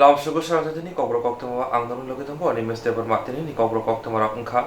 Lauschugo Sharatini, Cobra Coctoma, Angdon Logatambo, and Mr. Martini, Cobra Coctoma Unka.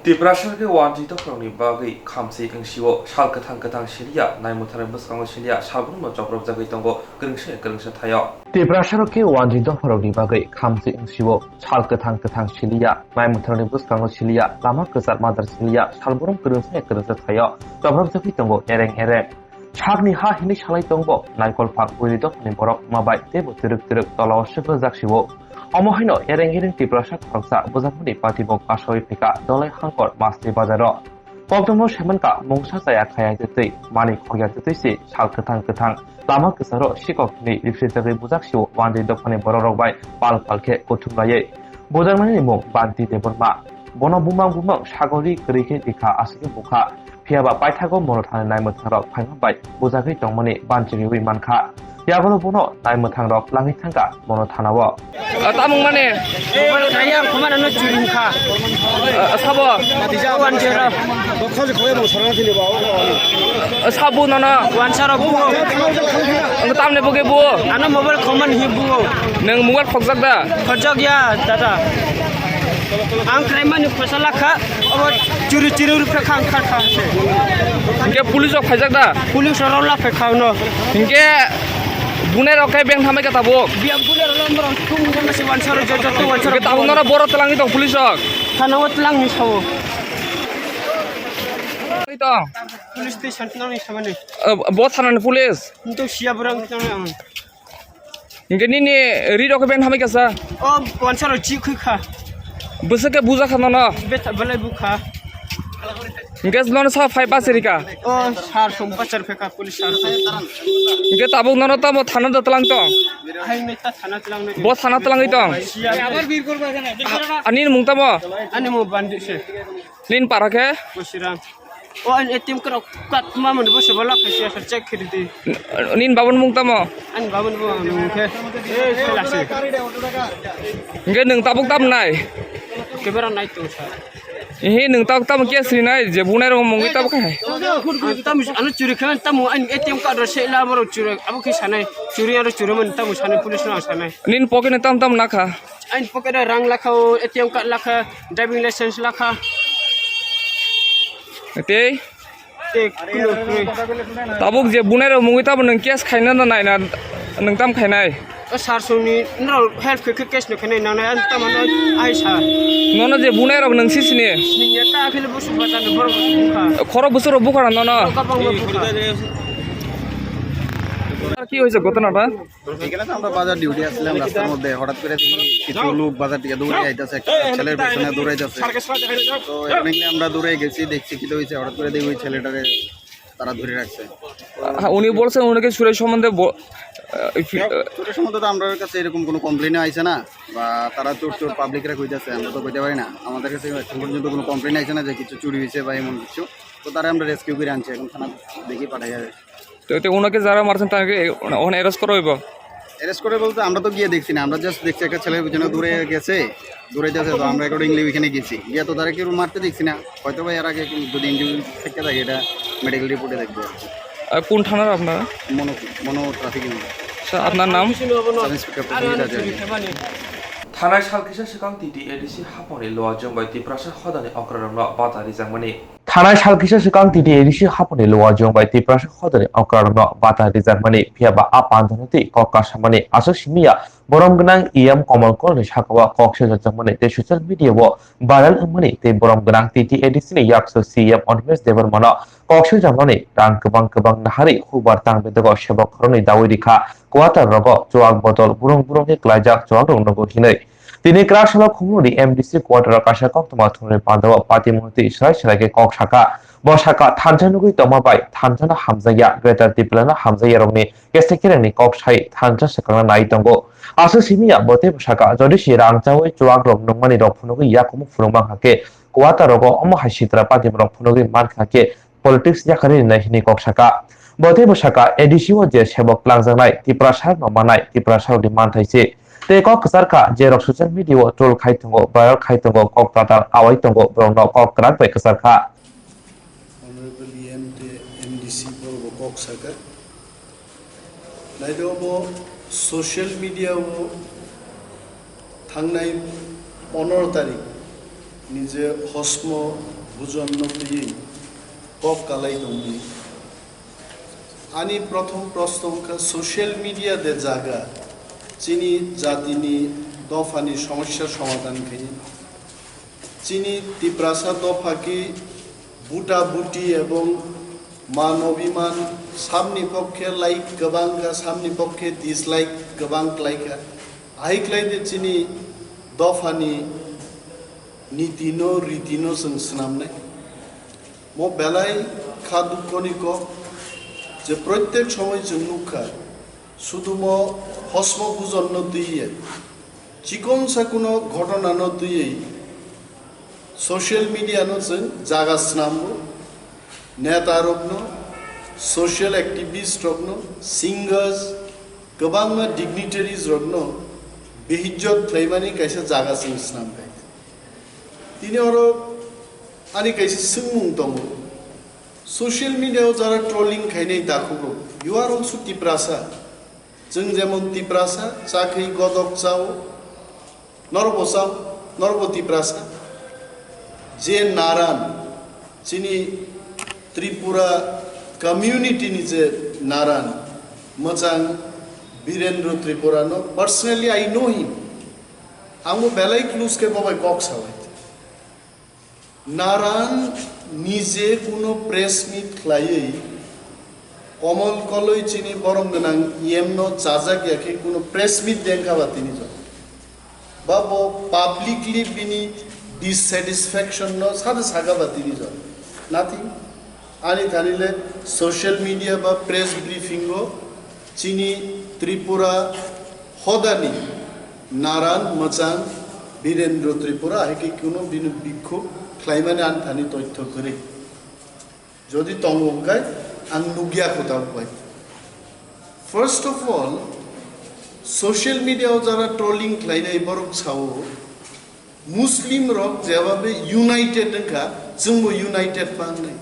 The Brasharke wanted to from the Bagi, Kamsi and Shivo, Shalkatan Shilia, Naimutarebus and Shilia, Shabun, Job of the Vitongo, Gungshe, Tayo. The Brasharke wanted to from the Bagi, Kamsi and Shivo, Shalkatan Shilia, Naimutarebus and Shilia, Lamakas Mother Shilia, Shalbun, Gungshe, Tayo, Job of the Vitongo, Eren. Chagni ha hini shalai tongbo naikol pak buido ni borok mabai tebo tiruk tolo shefel zakshiwo omohino erenghirin tiprasha khangsa buzapuni patibok asoi phika dolai hangkor masni bazaro poktomo shemanka mongsa saya khaya jetei mani khogya jetei se sal ketang lama kesaro sikok ni rifsitari buzakshiwo wandi dokane borok bai palke kothumlaye bozarmani mong banti deborma bono bumang sagori kerike dikha asike bukha Piaba Paitago Monotan Naimutang Pangabai, Buzaki Domini, Banjiri Manka, Yagolo Bono, Naimutang Langitanga, Monotanawa. Tamung Mane, Ayam, Commander Jurinka, Sabo, one zero, Sabu Nana, one shot of Buo, the Tamne Bogebo, and a mobile common Hibu, Nang Foxada, Kojagia, Tata. Ang kraiman pasalaka or curi-curi pekang kata. Hingga pulis ok khajak da. Pulis orang lah pekang no. Hingga buner ok beng hamai kata bo. Biar buner orang orang tunggu masih wansar jodoh tu wansar. Kita tahu nara borat telang itu pulis ok. Karena wat telang ni sawo. Itu. Pulis station telang ni sama ni. Bot hanan pulis. Untuk siap orang telang. Hingga ni read ok beng hamai kasa. Oh wansar jikha. Busake buza khana beta balai bukha Inges non sa 5 pasirika oh sar som pacar pheka police sar inge tabuk non ta mo thana da tlang to hai nei ta thana tlang nei bo thana tlang to abar bir korba khana anin mungta mo ani mo bandi se lin parake bosiram oh an etim kro kat mamon bo se bala khasi sa check khirdi nin babon mungta mo an babon bo mungke e lase inge nung tabuk tam nai Keberan naik tu sah. Ini nung tak tamu kia sini naik, jebunai orang mungkin tamu kan? Tamu, anu curi kan tamu, an ATM card rasa lah baru curi. Abu kisah naik, curi ada curi mana tamu sana polis nak sana. Nin poket tamu nakha. An poket ada rang lakha, ATM card lakha, driving license lakha. Oke. Tabuk jebunai orang mungkin tamu nung kia sekarang naik na, nung tamu kainai. Sarsoni, nol health ke case ni kena nana anta mana Aisyah. Nona je bunai rok nang sisi ni. Ni ta akhir busu batan bor buka. Khoro busu robu kara nona. কি হইছে ঘটনাটা এখানে তো আমরা বাজার duty আসলাম রাস্তার মধ্যে হঠাৎ করে কিছু লোক বাজার থেকে দৌড়ে আইতাছে ছেলের পেছনে দৌড়াইতাছে তো এখানে আমরা দৌড়ে গেছি দেখছি কি হইছে হঠাৎ করে দেখি ওই ছেলেটাকে তারা ধরে রাখছে উনি বলছেন ওনাকে সুরেশ সম্বন্ধে চোরের সম্বন্ধে তো আমাদের কাছে এরকম কোনো কমপ্লেন আইছে না বা তারা চোর পাবলিকরা কইতাছে আমরা তো কইতে পারি না আমাদের কাছে এখন পর্যন্ত কোনো কমপ্লেন আইছে না যে কিছু চুরি হয়েছে বা এমন কিছু তো তারা আমরা রেস্কিউ করে আনছি এখন থানা দেখি পাঠাই যাবে তো ওনাকে যারা মারছেন তাকে ওখানে অ্যারেস্ট করা হইব অ্যারেস্ট করে বলতে আমরা তো গিয়ে দেখছি না আমরা জাস্ট দেখছি একটা ছেলের পিছনে দূরে গেছে দূরে যাচ্ছে তো আমরা অ্যাকর্ডিংলি ওইখানে গেছি গিয়ে তো তারা কেউ মারতে দেখছি না হয়তো বা এর আগে যদি ইন্ডিভিজুয়াল থেকে থাকে এটা মেডিকেল রিপোর্টে দেখবো কোন থানার আপনারা মনো ট্রাফিক আপনার নাম Tanai Shalkisha Shikang Titi Edisi Haponi Loa Jumbai Tiprasha Hodani Okranamla Batari Zamani. Tanai Shalkisha Shikang Titi Edisi Haponi Loa Jumbai Tiprasha Hodani Okranamla Batari Zamani. Piaba Apandanati Kokashamani Asashimia Boromganang Iam Komal Kolish Hakawa Koksha Zamani. The social media war Baral Money. The Boromganang Titi Edisi Yakso CM on Miss Devermana Koksha Zamani. Dankabang Nahari Hubartang with the Goshaba Koroni Dawidika. Kuata rogo joak botol burung ke kelajak joak dong nogo hinai. Tini keras lo kumudi MDC kuata rakasha kok tomatone pandawa pati muhti Israel ke kok shaka. Boshaka tanjanugui tomabai tanjana hamzaya greater diplana hamzaya rongni kesekirani kok shai tanja sekana nai tongo. Asu simia bote boshaka jodi shirang jawi joak rong nongmani rok punogi yakumu funobang hake. Kuata rogo omo hashitra pati rok punogi man hake. Politics yakari nahini kok shaka. Bote boshaka edisiwo je sebok langjangnai tiprasar nomanai tiprasar diman thaise te kok kesarka je rok social media troll khaitongo viral khaitongo kok tatar awai tongo brongno kok krak bai kesarka Honorable MDC Borbo Kok Saka नायदोबो social मीडियाव थांनाय 15 तारिख निजे हस्म बुजन फैयै कक कालाय दंनि आनी प्रथम प्रश्न का सोशल मीडिया दे जागा चीनी जातिनि दफानि समस्या समाधान खाई चीनी तिप्रासा दफा की बुटा बुटी एवं मान अभिमान सामनि पक्षे लाइक गोबां सामनि पक्षे डिसलाइक गोबां लाइका आइक्लाइदे चीनी दफानि नीतिनो रीतिनो जों स्नामनाय मो बेलाय खादुकनिको जे प्रत्येक समय जों नुखा शुधु मो हस्म बुजन दुइये चिकन सा कोनो घटना न दुइये सोशल मीडिया नो जों जागा स्नामो नेता रखनो सोशल एक्टिविस्ट रखनो सिंगर्स गोबां डिग्निटरीज रखनो बेहिज्जत खालामनानै कैसे जागा जों स्नामबाय तिनि अरो आनी कैसे सोंमुं दङ सोशल मीडिया जरा ट्रोलिंग खायनै दाखुगो यू आर अल्सो तिप्रासा जों जेमन तिप्रासा चाखै गदक चाव नरबो तिप्रासा जे नारान चिनी त्रिपुरा कम्युनिटी नि जे नारान मोजां वीरेंद्र त्रिपुरा नो पर्सनली आई नो हिम आंबो बेलाय क्लूज के बाबाय कक सावाय नारान निजे कोनो प्रेस मीट खालायै कमल कलय चिनी बरम गोनां इएमनो जाजाक याखै कोनो प्रेस मीट देंखाबा तिनि जन बाबो पाब्लिकली बिनि डिससैटिस्फैक्शन नो सादा सागाबा तिनि जन नाथिंग आनी थानिले सोशल मीडिया बा प्रेस ब्रीफिंगो चीनी त्रिपुरा हदानी नारान मचान वीरेंद्र त्रिपुरा है कि कोनो बिनु बिक्षोभ खालामनानै आन थानि तथ्य करे जदि तंगंगाय आं नुगिया खोथाबाय first of all social media जरा ट्रोलिंग खालायनाय बरक सावो मुस्लिम रक जेबाबे यूनाइटेड नखा जोंबो यूनाइटेड पांनाय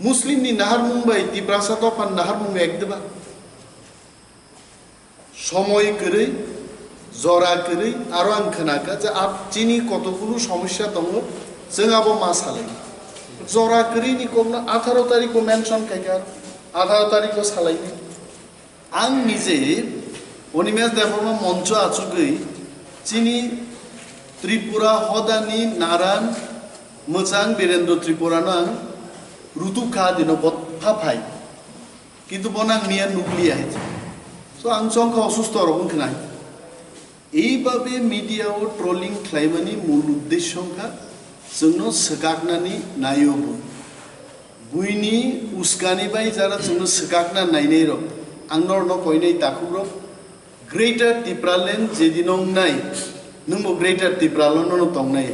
मुस्लिम नि नाहार मुंबाई तिप्रासा दफान नाहार मुंबाई एकदबा समय करे जरा करे आरो आं खोनाका जे आप चिनी कतगुलो समस्या दङ जोंहाबो मा सालाय जरा करे नि कोन 18 तारिख को मेंशन खायका 18 तारिख को सालाय आं निजे अनिमेश देवबर्मा मंच आचुगै चिनी त्रिपुरा हदानी नारान मोजां वीरेंद्र त्रिपुरा नां रुतु खा दिनो बफाफाय किन्तु बना मिया नुक्लिया है सो आं संखा असुस्थ रकम खोनाय এইভাবে মিডিয়াও ট্রোলিং খালাইমানি মূল উদ্দেশ্যকা जोंनो सगागनानि नायोबो बुइनि उस्कानि बाय जारा जोंनो सगागना नायनाय र आंनर न कयनाय दाखुर ग्रेटर तिप्रालेन जेदिनं नाय नंबो ग्रेटर तिप्रालन न तंनाय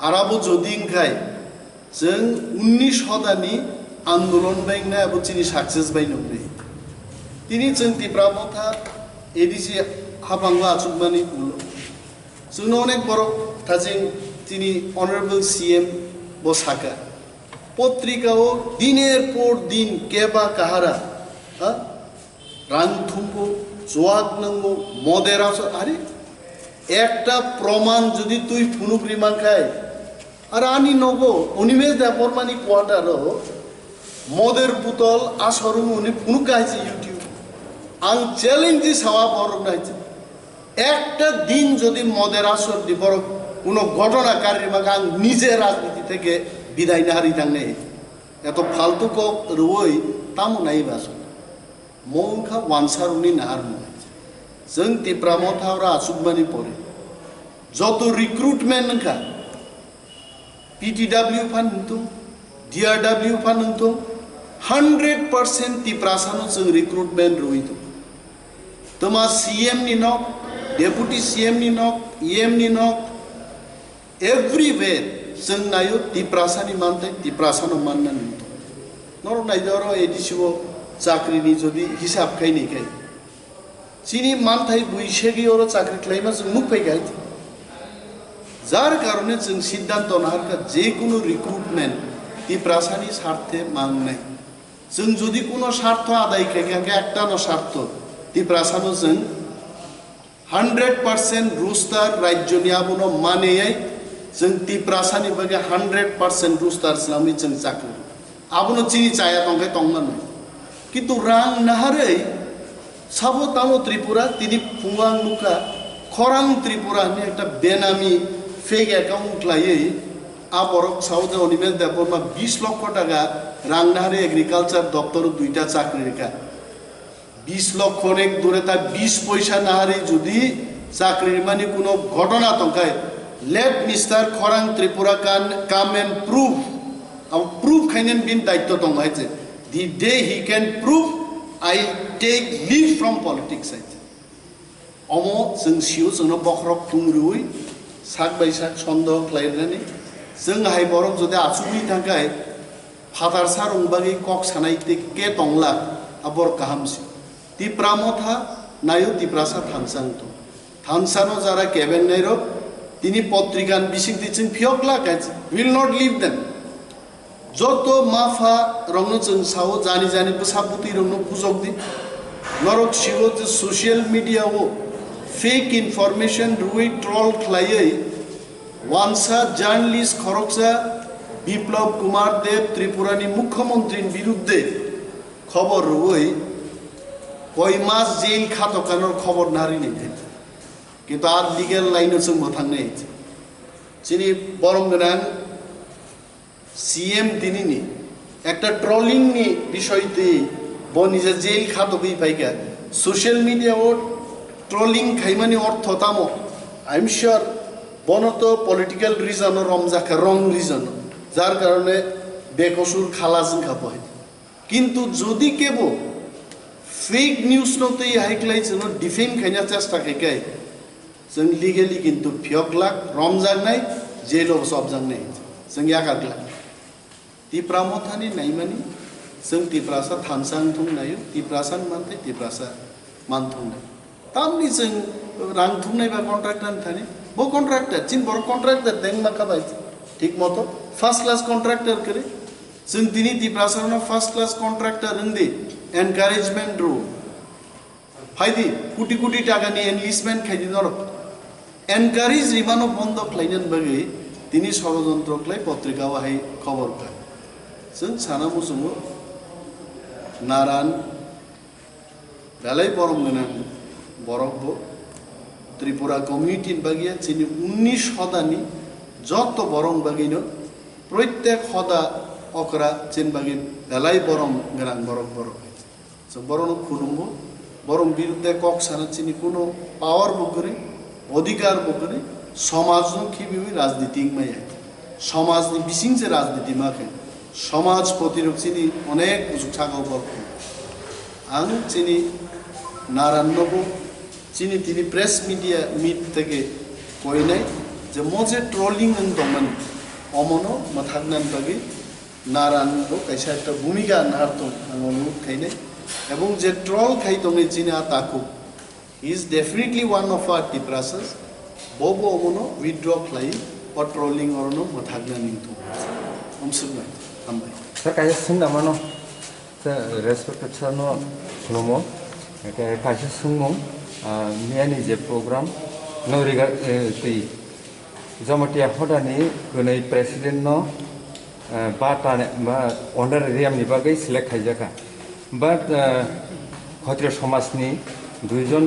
आराबो जदिंखाय जों 19 हदानि आंदोलन बायना आबो चिनि सक्सेस बाय नंगै तिनि जों तिप्रामथा एडिसि हाबांगा आचुकमानि उलो जोंनो अनेक बर थाजिं तिनी ऑनरेबल सीएम बसाका पत्रिकाओ दिनेर पर दिन केबा काहारा रांथुमको जोआक नंगो मदेरास अरे एकटा प्रमाण जदि तुई फुनुक्रि मांखाय आरो आनी नगो अनिमेश देवबर्मानि क्वार्टार मदेर पुतल आसरुम उनि फुनुकायছে ইউটিউব आं চ্যালেঞ্জ দি সাওয়া বরনাইছে একটা দিন যদি মদের আসর দি বড় কোনো ঘটনাকারীর মাকে আং নিজে রাজনীতি থেকে বিদায় না হারি থাকলে এত ফালতু কক রই তামো নাই বাস মংখা ওয়ানসারুনি নাহার মনে जों तिप्रामथावरा आसुकमानि परे যত রিক্রুটমেন্ট खा पीटीडब्ल्यू फानतो डीआरडब्ल्यू फानतो 100% तिप्रासानो जों रिक्रुटमेंट रहितो तमा सीएम नि नक डेपुटी सीएम नि नक ईएम नि नक एवरीवेयर जों नायो तिप्रासानि मानते तिप्रासानो मानना नंतो नर नायदरो एडिसिओ चाकरिनि जदि हिसाब खायनिखाय चिनी मानथाय बुइसेगि और चाकरि क्लाइमा जों नुफैगाय जार कारणे जों सिद्धांत नारका जे कुनु रिक्रुटमेंट तिप्रासानि स्वार्थे मांगनाय जों जुदि কোনো স্বার্থ আদায় খেকে একটানো স্বার্থ ত্রিপুরাসানো जों 100% रुस्तार राज्य नियाबुनो मानेयै जों ত্রিপুরাসানি बागे 100% रुस्तार इस्लामी जों चाकरी आबुनो चिनि चाया तंगे तंगमान किन्तु रां नाहारै साबो तामो त्रिपुरा तिनि फुंगां मुखा खरां त्रिपुरा नि एकटा बेनामी फेक अकाउंट लायै आबरक साउथ अनिमेल देबरमा 20 লক্ষ টাকা রাং নাহারে এগ্রিকালচার দপ্তর দুইটা চাকরি রেখা 20 লক্ষ অনেক দূরে তা 20 পয়সা নাহারে যদি চাকরির মানে কোনো ঘটনা তঙ্কায় লেট মিস্টার খরাং ত্রিপুরা কান কাম এন্ড প্রুভ আর প্রুভ খাইনেন বিন দায়িত্ব তঙ্গাইছে the day he can prove I take leave from politics আইছে অমো जों सिउ जोंनो बखरक तुंरुइ साक बाय साक सन्देह खालायनानै जों हाय बरक जुदि आसुनि थाखाय फादार सारंबागै कक सानाय के तंला आबर काहामसि तिप्रामथा नायो तिप्रासा थानसांतो थानसानो जारा केबेन नायरो तिनि पत्रिकान बिसिंति जों फियकला guys will not leave them যত মাফা রংনো जों सावो जानि जानि साबुति रंनो बुजक दि नरक सिगो जे सोशल मीडिया वो फेक इनफरमेशन रुई ट्रोल खलायै वानसा जर्नलिस्ट खरकसा বিপ্লব কুমার দেব ত্রিপুরানি মুখ্যমন্ত্রীর বিরুদ্ধে খবর রুই কয় মাস জেল খাতকানোর খবর নারি নেই কিন্তু আর লিগ্যাল লাইনে जों मोथांनाय যিনি বরংগনান সিএম দিনিনি একটা ট্রলিং নি বিষয়তে বনিজে জেল খাতবই পাইকা সোশ্যাল মিডিয়া ও ট্রলিং খাইমানি অর্থ তামো আই এম শিওর বনত পলিটিক্যাল রিজন রমজাখা রং রিজন যার কারণে বেকসুর খালাজং খাপায় কিন্তু যদি কেব फेक নিউজ নতে হাইক্লাই जों ডিফেম খাইনা চেষ্টা খাইকাই जों লিগেলি কিন্তু ফিয়কলাক রমজাংনাই জেল অবজাংনাই जों याकागला तिप्रामथानि नायमानि जों तिप्रासा थानसां थुं नायो तिप्रासान मानते तिप्रासा मानथुं नाय तामनि जों रां थुंनाय बा कन्ट्राक्टर थानि बो कन्ट्राक्टर चिन बर कन्ट्राक्टर दें माखाबाय ठीक मतो फर्स्ट क्लास कन्ट्राक्टर करे जों दिनि तिप्रासानो फर्स्ट क्लास कन्ट्राक्टर रंदि एनकारेजमेंट रो फायदि कोटी कोटी टाकानि एनलिस्टमेंट खायदि नर एनकारेज रिमानो बन्द खालायनान बागै তিনি ষড়যন্ত্র ক্লাই পত্রিকাও হাই খবর পায় जों साना मुसुमो नारान बेलाय बरम गोनां बरकबो त्रिपुरा कमिउनिटी बागिया चिनि 19 हदानि যত বরং বাগিনো প্রত্যেক হদা অকরা চিন বাগি বেলায় বরং গোনাं বরক বরক जों বরং খুলুমবো বরং বিরুদ্ধে কক সানা চিনি কোনো পাওয়ার বকরি অধিকার বকরি समाजनो खिबिबि राजनीति माया समाजनि बिसिंसे राजनीति माखे समाज प्रतिरक्षिनि अनेक जुगसागो बरक आं चिनि नारायणबो चिनि तिनि प्रेस मीडिया मीट থেকে কইনাই যে মজে ট্রলিং দমন অমনো মাথাগনান বাগি নারায়ণবো কাইসা একটা ভূমিকা নারতো আমनु খাইনাই এবং যে ট্রল খাইতমে চিনি আতাকু is definitely one of our Tiprasas bobo omono withdraw play or trolling or no mathagna nintu omsugna ambai sir kaisa sungna mano sir respect chano khlomo kaisa sungmo miani je program no regard ti jamatia hodani gunai president no bata ba honorarium ni bagai select khaijaka but khotri samajni দুইজন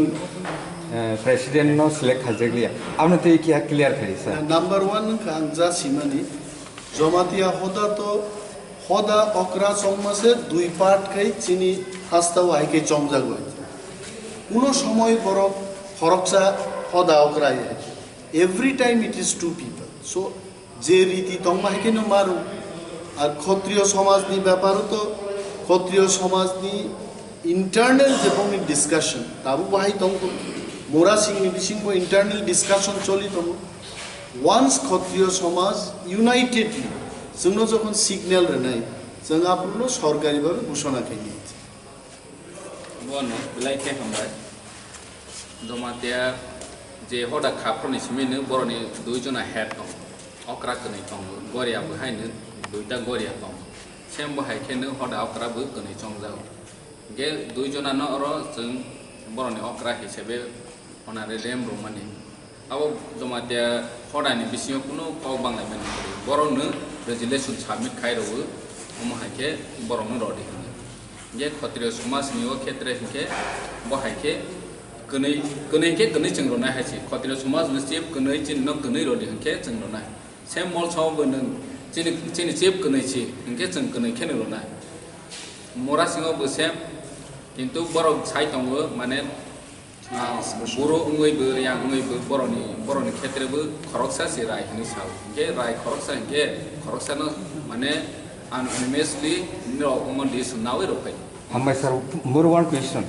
president no select খাজগলিয়া আপনি তো কি clear করি sir number 1 খাংজা সিমানি Jamatia হদা তো হদা অকরা চংমাসে দুই part খাই চিনি হাস্তাও আইকে চংজা গয় কোনো সময় বড় ফরকসা হদা অকরাই every time it is to people so যে রীতি তংমা হাইকে ন মারু আর ক্ষত্রিয় সমাজনি ব্যাপারও তো ক্ষত্রিয় সমাজনি इंटरनल जेबोंनि डिस्कशन ताबो बाहाय दं मोरा सिंनि बिसिंबो इंटरनल डिस्कशन चलि दं वान्स क्षत्रिय समाज यूनाइटेडलि जोंनो जखन सिगनेल रनाय जों आपुनो सरकारि भाबे घोषणा खायनि बनो लाइके हमबाय जमातिया जे हदा खाफ्रनि सिमिनो बरनि दुइजना हेड दं अक्राकनि दं गरिया बहायनो दुइटा गरिया दं सेम बाहायखे नों हदा अक्राबो गनै चंजाव गे दुइजनानो अर जों बर'नि अक्रा हिसाबै अनारे लेम रमानि अब जमाते हदानि बिसिङाव कुनु पाव बांनाय माने बर'नो रेजुलेसन साबमिट खायरबो अमहायखे बर'नो रदि होनो गे खत्रिय समाजनि अ क्षेत्र हिखे बाहायखे गनै जों रनाय हायसि खत्रिय समाज नसिब गनै चिन्ह गनै रदि हिखे जों रनाय सेम मल सावबो नों चिनि चिप गनै छि हिखे जों गनै खेनो रनाय मोरा सिङावबो सेम किन्तु बर' साइटआवबो माने बर' उङैबो यां उङैबो बर'नि क्षेत्रबो खरकसा सि राय हिनि साव हिखे राय खरकसानो माने अनमेसलि नो उमन दिस नावै रफाय हामबाय सर मोर वन क्वेश्चन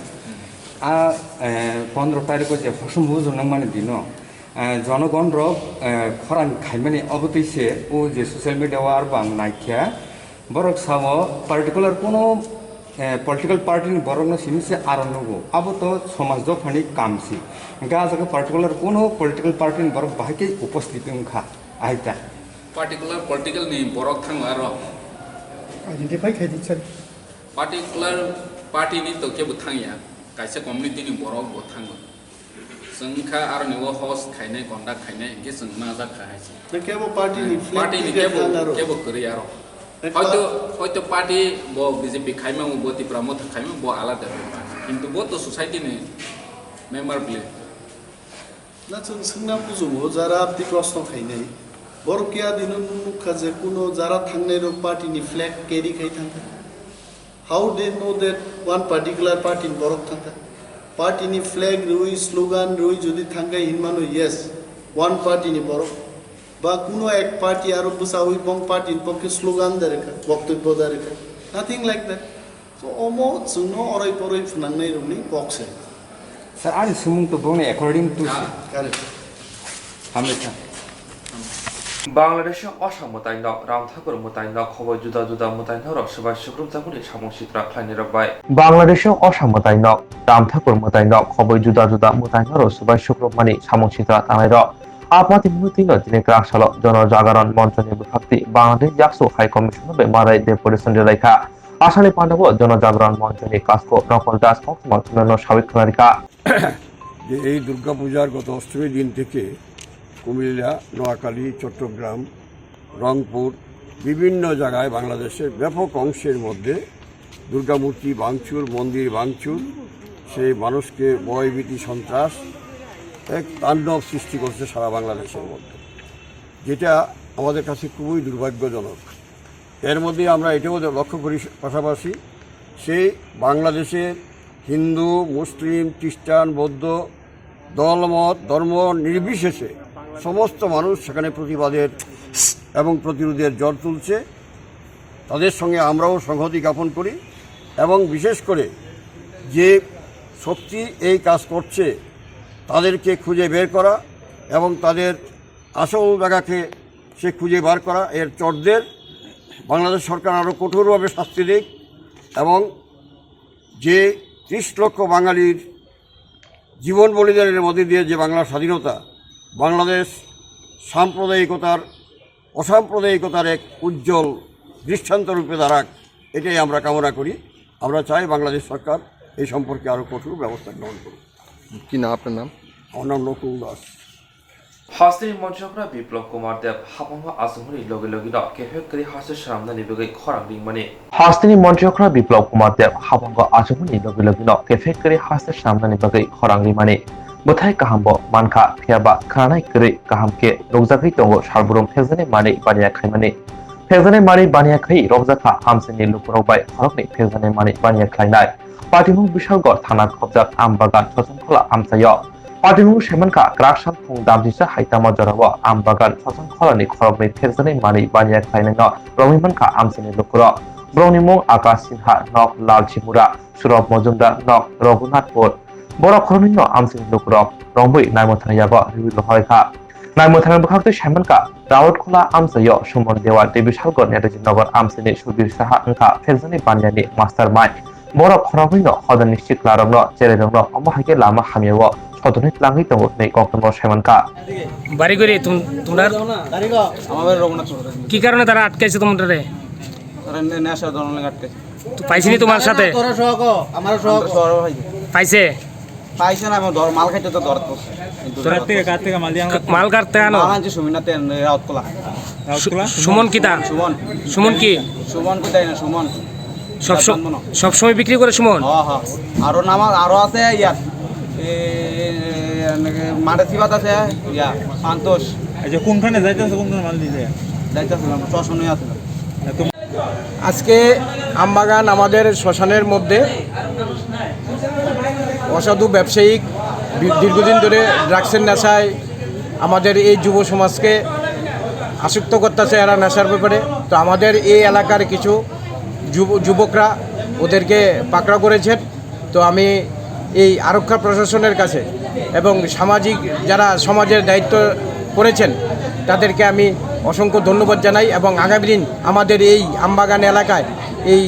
15 तारिख जे फसम बुझो नों माने दिनो जनगण र खरान खायमाने अबतैसे ओ जे सोशल मीडिया आर बां नायख्या बरक साव पार्टिकुलर कोनो पॉलिटिकल पार्टी नि बरक न सिमिसे आरनगो अब तो समाज द फनि कामसी गा जगह पार्टिकुलर कोनो पॉलिटिकल पार्टी नि बरक बाहाके उपस्थिति उनखा आइता पार्टिकुलर पॉलिटिकल नि बरक थांग आर आइडेंटिफाई खायदि सर पार्टिकुलर पार्टी नि तो केबो थांया कायसे कम्युनिटी नि बरक बो थांग जोंखा आर निव होस्ट खायनाय कन्डाक्ट खायनाय के जों मा जा खायसि तो केबो पार्टी नि केबो करि आरो হয়তো পার্টি ব বিজেপি খাইমা ব ত্রিপুরা মত খাইমা ব আলাদা কিন্তু ব তো সোসাইটি নে মেম্বার প্লে ना जों सोंना बुजुमो जारा आपति प्रश्न खायनाय बरकिया दिनो मुखा जे कुनो जारा थांनाय रो पार्टीनि फ्लैग कैरी खाय थांगा how they know that one particular party बरक थांगा पार्टीनि फ्लैग रुई स्लोगान रुई जदि थांगा हिनमानो यस वन पार्टीनि बरक বা কোনো এক পার্টি আর বসাউই বং পার্টির পক্ষে স্লোগান দেরেখা বক্তব্য দেরেখা নাথিং লাইক দ্যাট সো অমো जोंनो अराय पराय फुनांनाय रंनि बक्स सर आनि सुमुं तो बने अकॉर्डिंग टू करेक्ट हामलेखा বাংলাদেশে অসামতায় নক রামঠাকুর মতায় নক খবর জুদা জুদা মতায় নক সবাই সুগ্রুম জাগুনি সামংসিত্রা খাইনি রবাই বাংলাদেশে অসামতায় নক রামঠাকুর মতায় নক খবর জুদা জুদা মতায় নক সবাই সুগ্রুম মানি সামংসিত্রা তানাই র आपमाति मुतिनो दिने क्रासल जनजागरण मञ्चनि बिफाक्ति बांग्लादेश जाक्सु हाई कमिसन बे माराय डेपुटेशन रेखा आसानि पांडव जनजागरण मञ्चनि काजको नकल दास कक्समार साबिक खारिका যে এই দুর্গাপূজার গত অষ্টমী দিন থেকে কুমিল্লা নোয়াখালী চট্টগ্রাম রংপুর বিভিন্ন জায়গায় বাংলাদেশের ব্যাপক অংশের মধ্যে দুর্গামূর্তি ভাঙচুর মন্দির ভাঙচুর সেই মানুষকে ভয়ভীতি সন্ত্রাস এক তাণ্ডব সৃষ্টি করছে সারা বাংলাদেশের মধ্যে যেটা আমাদের কাছে খুবই দুর্ভাগ্যজনক এর মধ্যে আমরা এটাও লক্ষ্য করি পাশাপাশি সেই বাংলাদেশের হিন্দু মুসলিম খ্রিস্টান বৌদ্ধ দলমত ধর্ম নির্বিশেষে সমস্ত মানুষ সেখানে প্রতিবাদের এবং প্রতিরোধের জ্বর তুলছে তাদের সঙ্গে আমরাও সংহতি জ্ঞাপন করি এবং বিশেষ করে যে শক্তি এই কাজ করছে তাদেরকে খুঁজে বের করা এবং তাদের আসল জায়গাকে সে খুঁজে বার করা এর চোরদের বাংলাদেশ সরকার আরও কঠোরভাবে শাস্তি দিক এবং যে 30 লক্ষ বাঙালির জীবন বলিদানের মধ্যে দিয়ে যে বাংলার স্বাধীনতা বাংলাদেশ অসাম্প্রদায়িকতার এক উজ্জ্বল দৃষ্টান্ত রূপে দাঁড়াক এটাই আমরা কামনা করি আমরা চাই বাংলাদেশ সরকার এই সম্পর্কে আরও কঠোর ব্যবস্থা গ্রহণ করুক কি নাম আপনার নাম আমার নাম নকুল দাস হাস্তিনি মঞ্চকরা বিপ্লব কুমার দেব হাপমা আজমনি লগে লগে ন কেফেকরি হাসে সামনানি বগৈ খরাং রিংমানি हास्तिनी मन्त्रीखरा बिप्लव कुमार देव हाबंग आजमनि लगे लगे न केफेकरि हास्ते सामनानि बगै खरां रिमानि बोथाय काहामबो मानखा फियाबा खानाय करै काहामके रंजाखै दङ सारबुरम फेजने मानि बानिया खायमानि फेजने मानि बानिया खै रंजाखा हामसेनि लुपुरावबाय खरकनि फेजने मानि बानिया खायनाय पार्टीमु बिशालगढ़ थाना खबजाक आमबागान ससंखला आमसायो पार्टीमु सेमनका क्राकसान फुं दामजिसा हाइतामा जराव आमबागान ससंखलानि खरकनि फेजने मानि बानिया खायनाय न रमिमानका आमसेनि लुपुराव ब्रनिमु आकाश सिन्हा नक लाल चिमुरा सुरभ मजुमदार नक रघुनाथपुर बर' खरनि न आमसिनि लुकुरक रंबुइ नायमथानायाबो रिविल हयखा नायमथाना बखाक्ते सामनका रावतखोला आमसायो सुमन देवा देबिसालगढ़ नेताजी नगर आमसिनि सुबीर साहा अंखा फेजनि बानियानि मास्टार माइन्ड बर' खरनि न हदनि सिख्लारं न जेरेरं न अमहाके लामा हामियाव सदनि लाङै दङ नै कक्टम सामनका বাড়ি করে তোমরা কি কারণে তারা আটকাইছে তোমাদের নেশা ধরনের কাটতে পাইছিনি তোমার সাথে তোরা সহক আমার সহক ভাই পাইছে পাইছে না আমি ধর মাল খাইতে তো ধরত করছে মাল কাটতে আনো মাল আনছে সুমিনাতে রাউত কলা সুমন কিতা সুমন কি সুমন কোথায় না সুমন সব সময় বিক্রি করে সুমন হ্যাঁ আরো নাম আরো আছে ইয়াত মাঠে চিবাত আছে ইয়া সন্তোষ আচ্ছা কোনখানে যাইতেছে কোনখানে মাল দিতে যাইতেছিলাম শ্মশানে আসলাম আজকে আমবাগান আমাদের শ্মশানের মধ্যে অসাধু ব্যবসায়িক দীর্ঘদিন ধরে ড্রাগসের নেশায় আমাদের এই যুব সমাজকে আসক্ত করতেছে এরা নেশার ব্যাপারে। তো আমাদের এই এলাকার কিছু যুবকরা ওদেরকে পাকড়াও করেছেন। তো আমি এই আরক্ষা প্রশাসনের কাছে এবং সামাজিক যারা সমাজের দায়িত্ব করেছেন তাদেরকে আমি অসংখ্য ধন্যবাদ জানাই এবং আগামী দিন আমাদের এই আমবাগান এলাকায় এই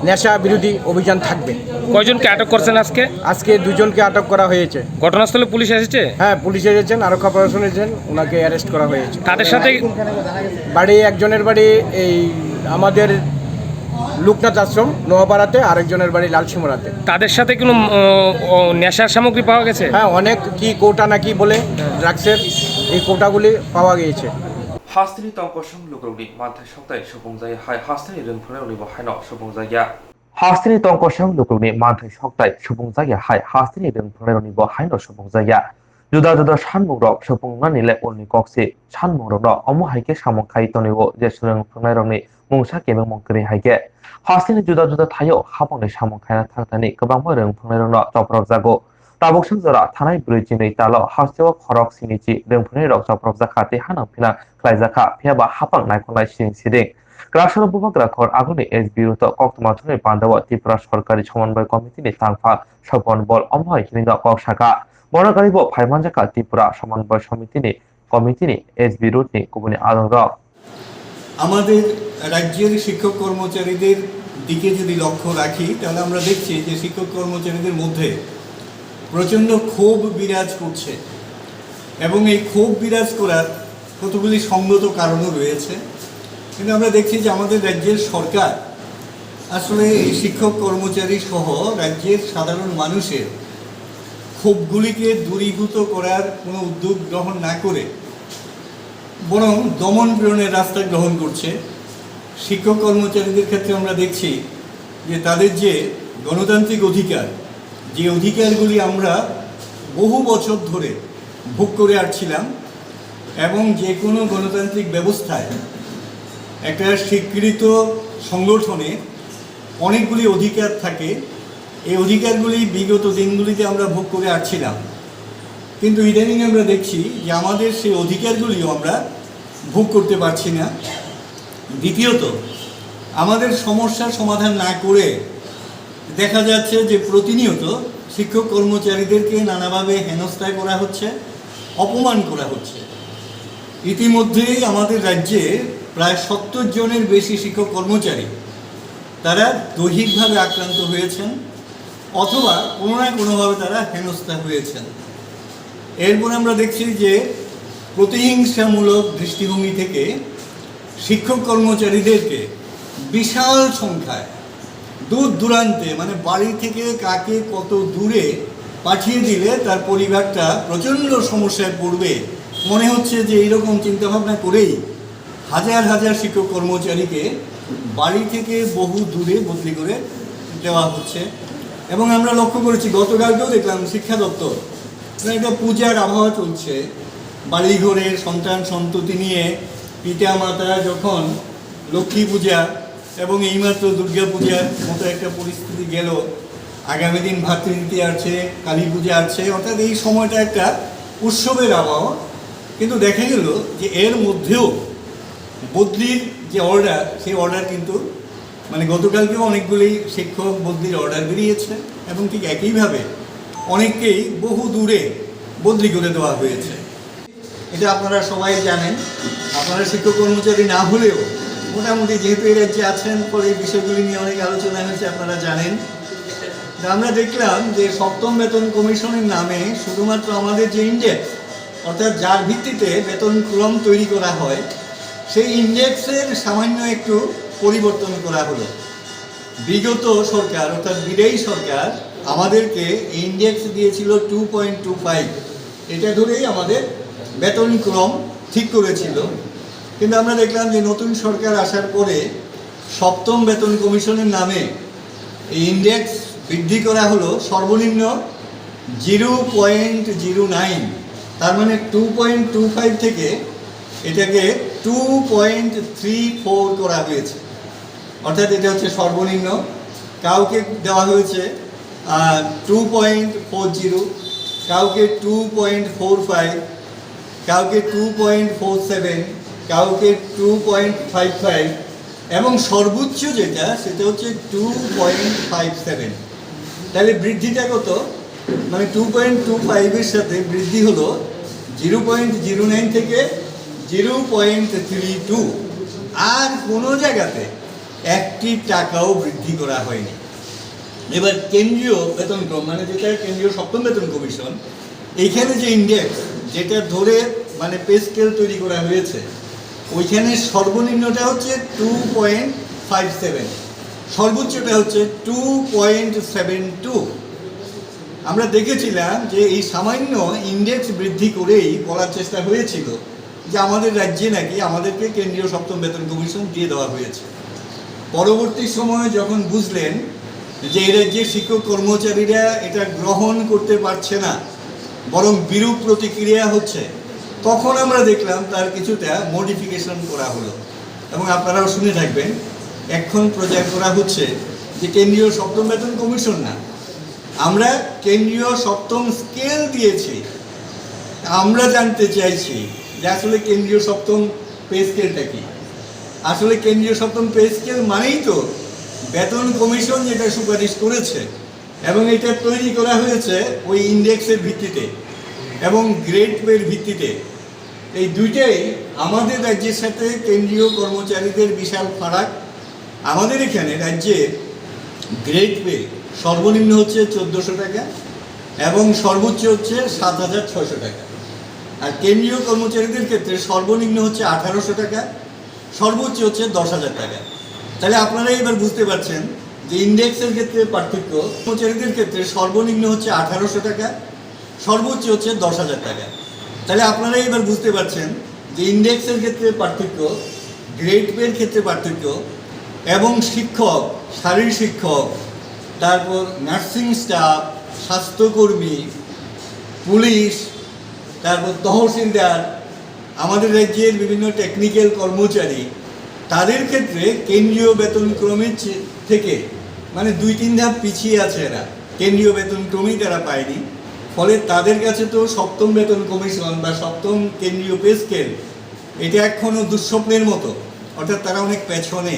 নেশা বিরোধী অভিযান থাকবে। কয়জনকে আটক করছেন আজকে? আজকে দুজনকে আটক করা হয়েছে। ঘটনাস্থলে পুলিশ এসেছে? হ্যাঁ, পুলিশ এসেছেন, আরক্ষা প্রশাসন এসেছেন, ওনাকে অ্যারেস্ট করা হয়েছে। তাদের সাথে বাড়ি একজনের বাড়ি এই আমাদের লোকনাথ আশ্রম নোয়াপাড়াতে, আরেকজনের বাড়ি লালসিমরাতে। তাদের সাথে কোনো নেশার সামগ্রী পাওয়া গেছে? হ্যাঁ, অনেক কি কৌটা নাকি বলে ড্রাগসের এই কৌটাগুলি পাওয়া গিয়েছে। হাস্তিনি তংকসং লুকরুনি মানথাই সপ্তাহে সুবুংজাই হাই হাস্তিনি রংফুনাय উনিबो हायनो सुबुंजाया हास्तिनि तंकसं लुकरुनि मानथाय सक्ताय सुबुंजाया हाय हास्तिनि रंफुनाय उनिबो हायनो सुबुंजाया जुदा जुदा सानमुंरक सुबुंनानिले उननि कक्सि सानमुंरकनो अमुहायके सामंखाय तनिबो जे रंफुनाय रंनि मुंसा केबें मंकरि हायके हास्तिनि जुदा जुदा थायो हाबंनि सामंखायना थांथानि गोबांबो रंफुनाय रंनो चप्रब जागो ताबुकसं जरा थानाय ब्रैजिनै ताल हास्तियाव खरक सिनिचि रंफुनाय रक चप्रब जाखाते हानांफिना ख्लायजाखा फेबा हापां नायखनाय सिं सिदिं ग्रासर बुबाग्राखर आगुनि एसबिउत कक्तमाथुनि बान्दाव त्रिपुरा सरकारि समन्वय कमिटिनि तांफा सपन बल अमहाय हिरिंगा कक्साखा बरगारिबो फाइमानजाखा त्रिपुरा समन्वय कमिटिनि एसबिउतनि गुबुनि आदरक আমাদের রাজ্যের শিক্ষক কর্মচারীদের দিকে যদি লক্ষ্য রাখি তাহলে আমরা দেখছি যে শিক্ষক কর্মচারীদের মধ্যে প্রচণ্ড ক্ষোভ বিরাজ করছে এবং এই ক্ষোভ বিরাজ করার কতগুলি সঙ্গত কারণও রয়েছে। কিন্তু আমরা দেখছি যে আমাদের রাজ্যের সরকার আসলে এই শিক্ষক কর্মচারী সহ রাজ্যের সাধারণ মানুষের ক্ষোভগুলিকে দূরীভূত করার কোনো উদ্যোগ গ্রহণ না করে বরং দমন পীড়নের রাস্তা গ্রহণ করছে। শিক্ষক কর্মচারীদের ক্ষেত্রে আমরা দেখছি যে তাদের যে গণতান্ত্রিক অধিকার, যে অধিকারগুলি আমরা বহু বছর ধরে ভোগ করে আসছিলাম এবং যে কোনো গণতান্ত্রিক ব্যবস্থায় একটা স্বীকৃত সংগঠনে অনেকগুলি অধিকার থাকে, এই অধিকারগুলি বিগত দিনগুলিতে আমরা ভোগ করে আসছিলাম। কিন্তু ইদানিং আমরা দেখছি যে আমাদের সেই অধিকারগুলিও আমরা ভোগ করতে পারছি না। দ্বিতীয়ত, আমাদের সমস্যার সমাধান না করে দেখা যাচ্ছে যে প্রতিনিয়ত শিক্ষক কর্মচারীদেরকে নানাভাবে হেনস্থা করা হচ্ছে, অপমান করা হচ্ছে। ইতিমধ্যেই আমাদের রাজ্যে প্রায় 70 জনের বেশি শিক্ষক কর্মচারী তারা দৈহিকভাবে আক্রান্ত হয়েছেন অথবা কোনো না কোনোভাবে তারা হেনস্থা হয়েছেন। এরপর আমরা দেখছি যে প্রতিহিংসামূলক দৃষ্টিভঙ্গি থেকে শিক্ষক কর্মচারীদেরকে বিশাল সংখ্যায় দূর দূরান্তে, মানে বাড়ি থেকে কাকে কত দূরে পাঠিয়ে দিলে তার পরিবারটা প্রচণ্ড সমস্যায় পড়বে, মনে হচ্ছে যে এইরকম চিন্তাভাবনা করেই হাজার হাজার শিক্ষক কর্মচারীকে বাড়ি থেকে বহু দূরে বদলি করে দেওয়া হচ্ছে। এবং আমরা লক্ষ্য করেছি, গতকালকেও দেখলাম শিক্ষা দপ্তর একটা পূজার আবহাওয়া চলছে, বাড়িঘরের সন্তান সন্ততি নিয়ে পিতা মাতা যখন লক্ষ্মী পূজা এবং এইমাত্র দুর্গা পূজার মতো একটা পরিস্থিতি গেল, আগামী দিন ভাতৃদ্বিতী আছে, কালী পূজা আছে, অর্থাৎ এই সময়টা একটা উৎসবের আবহাওয়া। কিন্তু দেখা গেল যে এর মধ্যেও বদলির যে অর্ডার, সেই অর্ডার কিন্তু মানে গতকালকেও অনেকগুলি শিক্ষক বদলির অর্ডার বেরিয়েছে এবং ঠিক একইভাবে অনেককেই বহু দূরে বদলি করে দেওয়া হয়েছে। এটা আপনারা সবাই জানেন, আপনারা শিক্ষক কর্মচারী না হলেও মোটামুটি যেহেতু এই রাজ্যে আছেন, পরে এই বিষয়গুলি নিয়ে অনেক আলোচনা হয়েছে, আপনারা জানেন। আমরা দেখলাম যে 7ম বেতন কমিশনের নামে শুধুমাত্র আমাদের যে ইন্ডেক্স, অর্থাৎ যার ভিত্তিতে বেতন ক্রম তৈরি করা হয়, সেই ইন্ডেক্সের সামান্য একটু পরিবর্তন করা হলো। বিগত সরকার অর্থাৎ বিদায়ী সরকার আমাদেরকে ইন্ডেক্স দিয়েছিল 2.25, এটা ধরেই আমাদের বেতন ক্রম ঠিক করেছিল। কিন্তু আমরা দেখলাম যে নতুন সরকার আসার পরে সপ্তম বেতন কমিশনের নামে এই ইন্ডেক্স বৃদ্ধি করা হলো সর্বনিম্ন 0.09, তার মানে 2.25 থেকে এটাকে 2.34 করা হয়েছে, অর্থাৎ এটা হচ্ছে সর্বনিম্ন। কাউকে দেওয়া হয়েছে 2.40, কাউকে 2.45, কাউকে 2.47, কাউকে 2.55 এবং সর্বোচ্চ যেটা সেটা হচ্ছে 2.57। তাহলে বৃদ্ধিটা কত? মানে 2.25-এর সাথে বৃদ্ধি হলো 0.09 থেকে 0.32, আর কোনো জায়গাতে একটি টাকাও বৃদ্ধি করা হয়নি। এবার কেন্দ্রীয় বেতনক্রম মানে যেটা কেন্দ্রীয় সপ্তম বেতন কমিশন, এইখানে যে ইন্ডেক্স যেটা ধরে মানে পে স্কেল তৈরি করা হয়েছে, ওইখানে সর্বনিম্নটা হচ্ছে 2.57, সর্বোচ্চটা হচ্ছে 2.72। আমরা দেখেছিলাম যে এই সামান্য ইন্ডেক্স বৃদ্ধি করেই বলার চেষ্টা হয়েছিল যে আমাদের রাজ্যে নাকি আমাদেরকে কেন্দ্রীয় সপ্তম বেতন কমিশন দিয়ে দেওয়া হয়েছে। পরবর্তী সময়ে যখন বুঝলেন যে এই রাজ্যের শিক্ষক কর্মচারীরা এটা গ্রহণ করতে পারছে না, বরং বিরূপ প্রতিক্রিয়া হচ্ছে, তখন আমরা দেখলাম তার কিছুটা মডিফিকেশন করা হলো। এবং আপনারাও শুনে থাকবেন, এখন প্রচার করা হচ্ছে যে কেন্দ্রীয় সপ্তম বেতন কমিশন না, আমরা কেন্দ্রীয় সপ্তম স্কেল দিয়েছি। আমরা জানতে চাইছি যে আসলে কেন্দ্রীয় সপ্তম পে স্কেলটা কি? আসলে কেন্দ্রীয় সপ্তম পে স্কেল মানেই তো বেতন কমিশন যেটা সুপারিশ করেছে, এবং এটা তৈরি করা হয়েছে ওই ইন্ডেক্সের ভিত্তিতে এবং গ্রেড পের ভিত্তিতে। এই দুইটাই আমাদের রাজ্যের সাথে কেন্দ্রীয় কর্মচারীদের বিশাল ফারাক। আমাদের এখানে রাজ্যে গ্রেড পে সর্বনিম্ন হচ্ছে 1400 টাকা এবং সর্বোচ্চ হচ্ছে 7600 টাকা, আর কেন্দ্রীয় কর্মচারীদের ক্ষেত্রে সর্বনিম্ন হচ্ছে 1800 টাকা, সর্বোচ্চ হচ্ছে 10,000 টাকা। তাহলে আপনারা এবার বুঝতে পারছেন যে ইন্ডেক্সের ক্ষেত্রে পার্থক্য। কর্মচারীদের ক্ষেত্রে সর্বনিম্ন হচ্ছে 1800 টাকা, সর্বোচ্চ হচ্ছে 10,000 টাকা। তাহলে আপনারা এবার বুঝতে পারছেন যে ইন্ডেক্সের ক্ষেত্রে পার্থক্য, গ্রেড পের ক্ষেত্রে পার্থক্য, এবং শিক্ষক, শারীর শিক্ষক, তারপর নার্সিং স্টাফ, স্বাস্থ্যকর্মী, পুলিশ, তারপর তহসিলদার, আমাদের রাজ্যের বিভিন্ন টেকনিক্যাল কর্মচারী, তাদের ক্ষেত্রে কেন্দ্রীয় বেতনক্রমের থেকে মানে 2-3 ধাপ পিছিয়ে আছে এরা, কেন্দ্রীয় বেতনক্রমই তারা পায়নি। ফলে তাদের কাছে তো সপ্তম বেতন কমিশন বা সপ্তম কেন্দ্রীয় পে স্কেল এটা এখনও দুঃস্বপ্নের মতো, অর্থাৎ তারা অনেক পেছনে।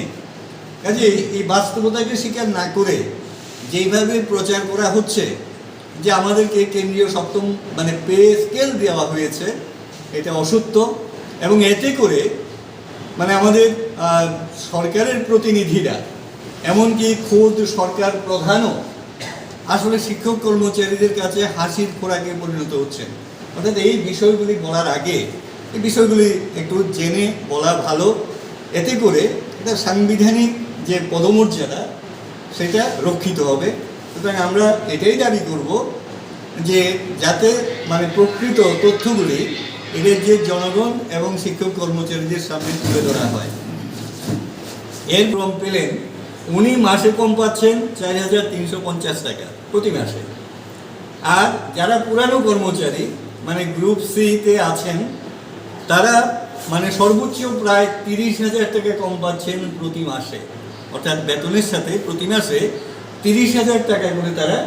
কাজে এই বাস্তবতাকে স্বীকার না করে যেইভাবে প্রচার করা হচ্ছে যে আমাদেরকে কেন্দ্রীয় সপ্তম মানে পে স্কেল দেওয়া হয়েছে, এটা অসত্য। এবং এতে করে মানে আমাদের সরকারের প্রতিনিধিরা, এমনকি খোদ সরকার প্রধানও আসলে শিক্ষক কর্মচারীদের কাছে হাসির খোরাকে পরিণত হচ্ছেন। অর্থাৎ এই বিষয়গুলি বলার আগে এই বিষয়গুলি একটু জেনে বলা ভালো, এতে করে এটা সাংবিধানিক যে পদমর্যাদা সেটা রক্ষিত হবে। সুতরাং আমরা এটাই দাবি করব যে যাতে মানে প্রকৃত তথ্যগুলি এদের যে জনগণ এবং শিক্ষক কর্মচারীদের সামনে তুলে ধরা হয়। এর ক্রম পেলেন উনি মাসে কম পাচ্ছেন 4,350 টাকা প্রতি মাসে, আর যারা পুরানো কর্মচারী মানে গ্রুপ সিতে আছেন তারা মানে সর্বোচ্চ প্রায় 30,000 টাকা কম পাচ্ছেন প্রতি মাসে। অর্থাৎ বেতনের সাথে প্রতি মাসে 30,000 টাকা করে তারা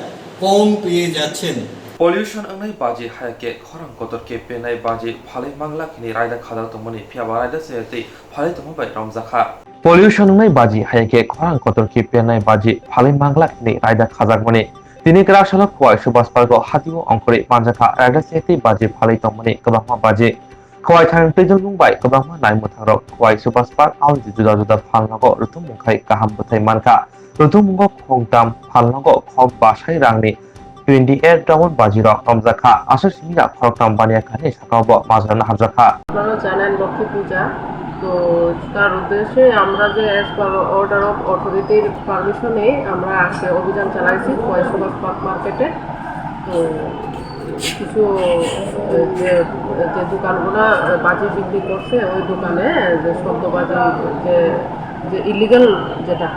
কম পেয়ে যাচ্ছেন। पल्यूशन अंगनाय बाजी हायके खरं कतरके पेनाय बाजी फाले मांगला किनि रायदा खादा तमनि फियाबा रायदा सेते फाले तमबाय रमजाखा पल्यूशन नंगाय बाजी हायके खरं कतरके पेनाय बाजी फाले मांगला किनि रायदा खाजागमनि दिनै ग्रासला खवाय सुबास पार्क हातिव अंकरे मांजाखा रायदा सेते बाजी फाले तमनि गोबांमा बाजी खवाय थां पेजन बुंबाय गोबांमा नायमुथारक खवाय सुबास पार्क आव जुदा जुदा फालनागो रुथुम मुंखाय गाहाम बथाय मानखा रुथुम मुंगो खंताम फालनागो खम बासाय रांनि 28 রাউন্ড বাজিরক রমজাখা আসর সিমিয়া খরকটাম বানিয়াখানে সাকাব মাজরানা হাবজাখা আপনারা জানেন লক্ষ্মী পূজা, তো তার উদ্দেশ্যে আমরা যে অ্যাজ পার অর্ডার অফ অথরিটির পারমিশনে আমরা আজকে অভিযান চালাইছি কয়েকশোবার পার্ক মার্কেটে। তো কিছু যে যে দোকানগুলো বাজি বিক্রি করছে ওই দোকানে যে শব্দবাজি যে ইলিগাল যেটা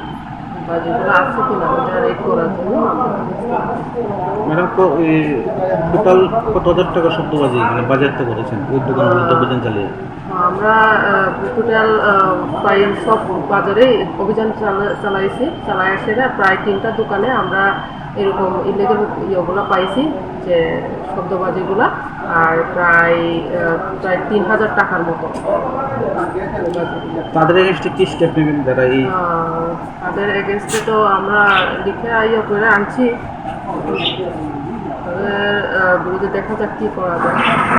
বাজিগুলো আছে কিনা ওটা রেড করার জন্য ম্যাডাম টোটাল কত হাজার টাকা শব্দবাজি বাজেয়াপ্ত করেছেন ওই দোকানগুলোতে অভিযান চালিয়ে? আমরা টোটাল প্রায় সব বাজারে অভিযান চালাইছি, চালাই সেটা প্রায় 3টা দোকানে আমরা এরকম ইলিগাল ইয়েগুলো পাইছি যে শব্দবাজিগুলা, আর প্রায় 3000 টাকার মতো। তাদের এগেনস্টে কি স্টেপ নেবেন যারা এই তাদের এগেনস্টে তো আমরা লিখে ইয়ে করে আনছি, বিরুদ্ধে দেখা যাক কি করা যায়।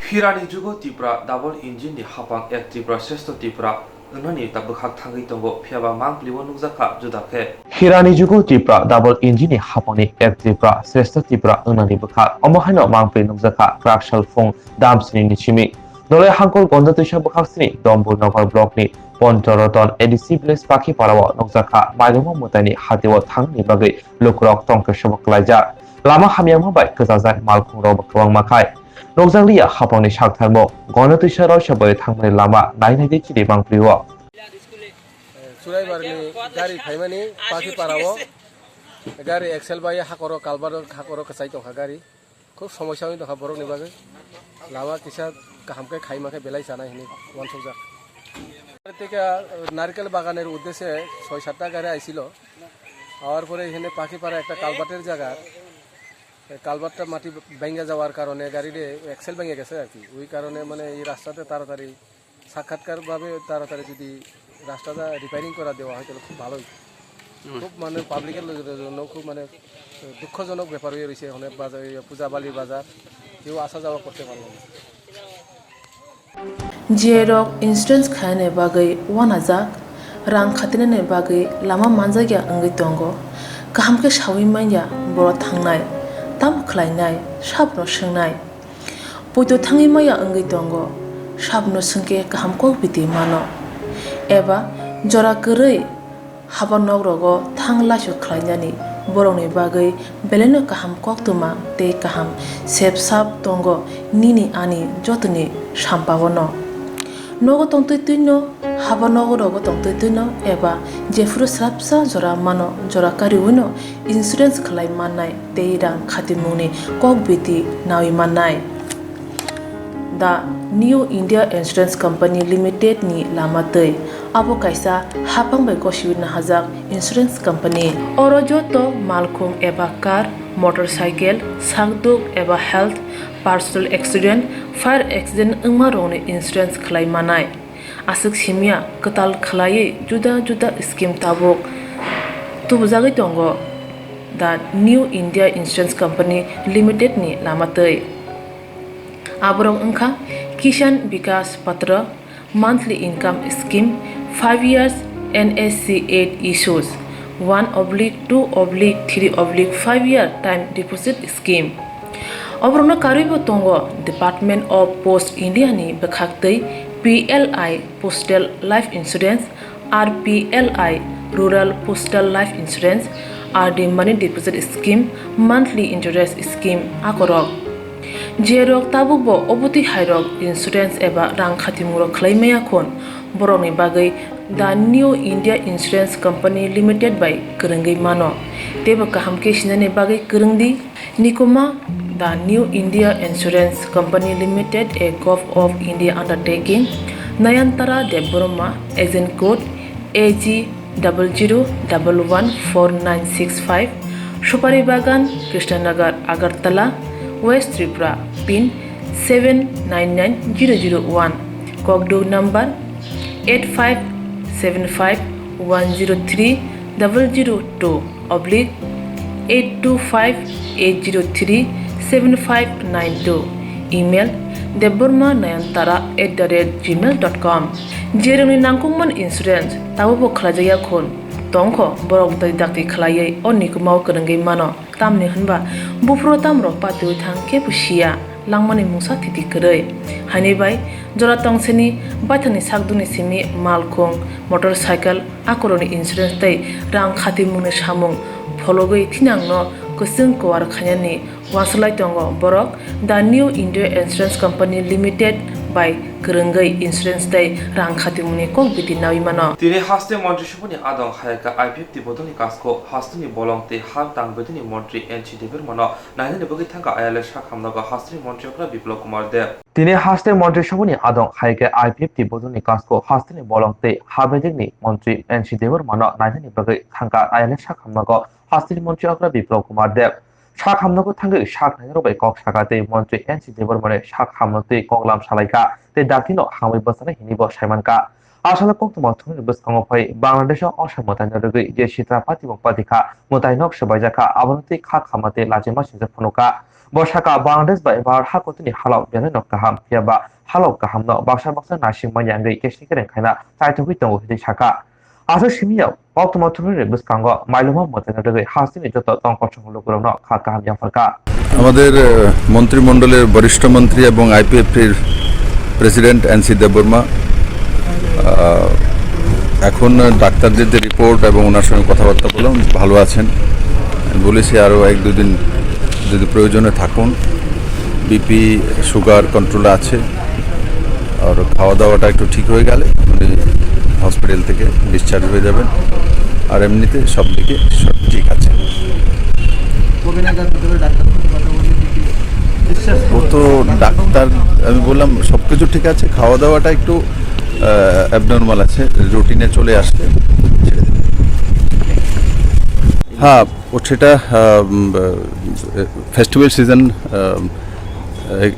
হিরানি যুগ ত্রিপুরা ডাবল ইঞ্জিনनि হাপাং এক ত্রিপুরা শ্রেষ্ঠ ত্রিপুরা ওনানি তাবखाग थांगै दंगो फेबा मांगलिबो नुजाखा जुदाखे हिरानि जुगु ত্রিপুরা ডাবল ইঞ্জিনি হাপানি এক ত্রিপুরা শ্রেষ্ঠ ত্রিপুরা ওনানি বখা অমহাইনো মাংপ্লি নুজাখা ক্রাকশাল ফং দামসিনি নিচিমি দলে হাঙ্কল গন্ধতৈশা বখাসনি দম্বুর নগর ব্লকনি পঞ্চরতন এডিসি ভিলেজ পাখি পাড়াও নুজাখা মাইলমো মতানি হাতেও थांनि बागै लोकरक तंके सबकलाइजा लामा हामियामो बाय गोजाजाय मालखुं रब गोबां माखाय नगजांलिया हापानि सागथारमो गणतैशा रसबै थांनाय लामा नायनायदि चिरि मांप्लिओ सुराइबारनि गारि फाइमानि पाखि पाराव गारि एक्सेल बाय हाखर कालबार हाखर कसाय दखा गारि खूब समस्या दखा बरकनि बागै लामा किसा गाहामके खाइमाखे बेलाय जानाय हिनि वानसौजा থেকে নারকেল বাগানের উদ্দেশ্যে 6-7টা গাড়ি আইছিল, আওয়ার পরে এখানে পাখিপাড়া একটা কালবাটের জায়গা, কালবারটা মাটি ভেঙে যাওয়ার কারণে গাড়িতে এক্সেল ভেঙে গেছে আর কি। ওই কারণে মানে এই রাস্তাতে তাড়াতাড়ি সাক্ষাৎকারভাবে তাড়াতাড়ি যদি রাস্তাটা রিপেয়ারিং করা দেওয়া হয় তাহলে খুব ভালোই, খুব মানে পাবলিকের জন্য খুব মানে দুঃখজনক ব্যাপার হয়ে রয়েছে। এখানে বাজার পূজাবালির বাজার কেউ আসা যাওয়া করতে পারল না। जिएरक इन्सुरेन्स खाने बागै वानाजाक रां खातिने बागै लामा मानजागिया अंगै दंगो गाहामके सावै माइया बर' थांनाय ताम खलायनाय साबनो सोंनाय बयदो थाङै माइया अंगै दंगो साबनो सोंके गाहामको बिदि मानो एबा जरा गोरै हाबा नगरगो थां लासु खलायनानै बर'नि बागै बेलेनो गाहाम कक्तुमा ते गाहाम सेब साब दंगो निनि आनि जतनि साम्पावनो नगो तंतैतैनो हाबा नगरगो तंतैतैनो एबा जेफुरु स्राबसा जरा मानो जरा कारिउनो इन्सुरेन्स खलाय माननाय ते रां खातिमुनि कक बिदि नावि माननाय दा new India insurance company limited नि लामातै आबो कायसा हापांबाय गसिउना हाजाक इन्सुरेन्स कंपनी अरजतो मालखुं एबा कार मोटरसाइकेल सागदुक एबा health personal accident fire accident अंगमा रंनि इन्सुरेन्स खलाय मानाय आसक सिमिया कताल खलायै जुदा जुदा स्कीम ताबक तुबजागै दंगो दा new India insurance company limited नि लामातै आबरं अंखा किसान विकास पत्र monthly income scheme 5 years NSC 8 issues 1/2/3/5 year time deposit scheme अब्रनो कारिबो तंगो डिपार्टमेंट ऑफ पोस्ट इंडिया नि बखाक्तै PLI postal life insurance RPLI rural postal life insurance RD money deposit scheme monthly interest scheme आकरक जेरक ताबुबो अबति हाइरक इन्सुरेन्स एबा रां खातिमुरो खलायमाया खन बर'नि बागै दा new India insurance company limited बाय गोरोंगै मानो तेबो गाहामके सिनानै बागै गोरोंदि निकुमा दा new India insurance company limited a gov of India undertaking Nayantara Debbarma agent code AG00114965 सुपारी बागान Krishnanagar Agartala West Tripura pin 799001 Kogdo number 85751002/8258037592 email debormanayantara@gmail.com जेरनि नांगौमोन इन्सुरेन्स ताबो बखलाजाया खन tongkho borok dai dakti khlaiei onni kumau krangai mano tamni hanba bufro tamro patu thang ke pusia langmani musa thiti krei hani bai jora tongseni baithani sakduni simi malkhong motorcycle akoroni insurance dai rang khati mune samung fologoi thinangno kusung kwar khanyani waslai tongo borok the new india insurance company limited by Kerengai insurance day rang khatimuni kok biti nawi mano tini haste mantri shubani adong hayaka IPF ti bodoni kasko hastuni bolongte hal tang bedini mantri NC deber mano naine bogi thanga ayale shakhamnaga hastuni mantri okra biplop kumar de tini haste mantri shubani adong hayaka IPF ti bodoni kasko hastuni bolongte habedini mantri NC deber mano naine bogi thanga ayale shakhamnaga hastuni mantri okra biplop kumar de শাক হামনাকো থাঙ্গে শাক নাইরবাই cock শাকাতে মন্ত্রী NC দেবর মানে শাক হামনাতে কগলাম সালাইকা তে দাকিনো হামাই বসানে হিনিব সাইমানকা আসলে cock তো মথুনি বসকাঙ্গ phi Bangladesh অসমতাই নরগৈ যে সিত্রাপাতি বপাতিকা মতাইনক সবাইজাকা আবনতি খা খামাতে লাজেমা সিজা ফনুকা বর্ষাকা বাংলাদেশ বাই বার হাকতনি হালাও বেনে নকাহাম ফিয়াবা হালাও কাহামনো বাক্সা বাক্সা নাসিং মাইয়াঙ্গৈ কেশনিকেরেন খাইনা চাইতুই তঙ্গ হিদি শাকা আজ সিমিয়াও বর্তমানে বসকাঙ্গ মাইলুমা মতাইনরগৈ হাসিনি যত তঙ্কসং লোকরন খা কাহাম জাফারকা আমাদের মন্ত্রিমণ্ডলের বরিষ্ঠ মন্ত্রী এবং আইপিএফ-এর প্রেসিডেন্ট এনসি দেববর্মা এখন ডাক্তারদের যে রিপোর্ট এবং ওনার সঙ্গে কথাবার্তা বললাম ভালো আছেন বলেছি আরও 1-2 দিন যদি প্রয়োজনে থাকুন বিপি সুগার কন্ট্রোলে আছে আর খাওয়া দাওয়াটা একটু ঠিক হয়ে গেলে উনি হসপিটাল থেকে ডিসচার্জ হয়ে যাবেন আর এমনিতে সব দিকে সব ঠিক আছে ও তো ডাক্তার আমি বললাম সব কিছু ঠিক আছে খাওয়া দাওয়াটা একটু অ্যাবনর্মাল আছে রুটিনে চলে আসলে ছেড়ে দেবে হ্যাঁ ও সেটা ফেস্টিভ্যাল সিজন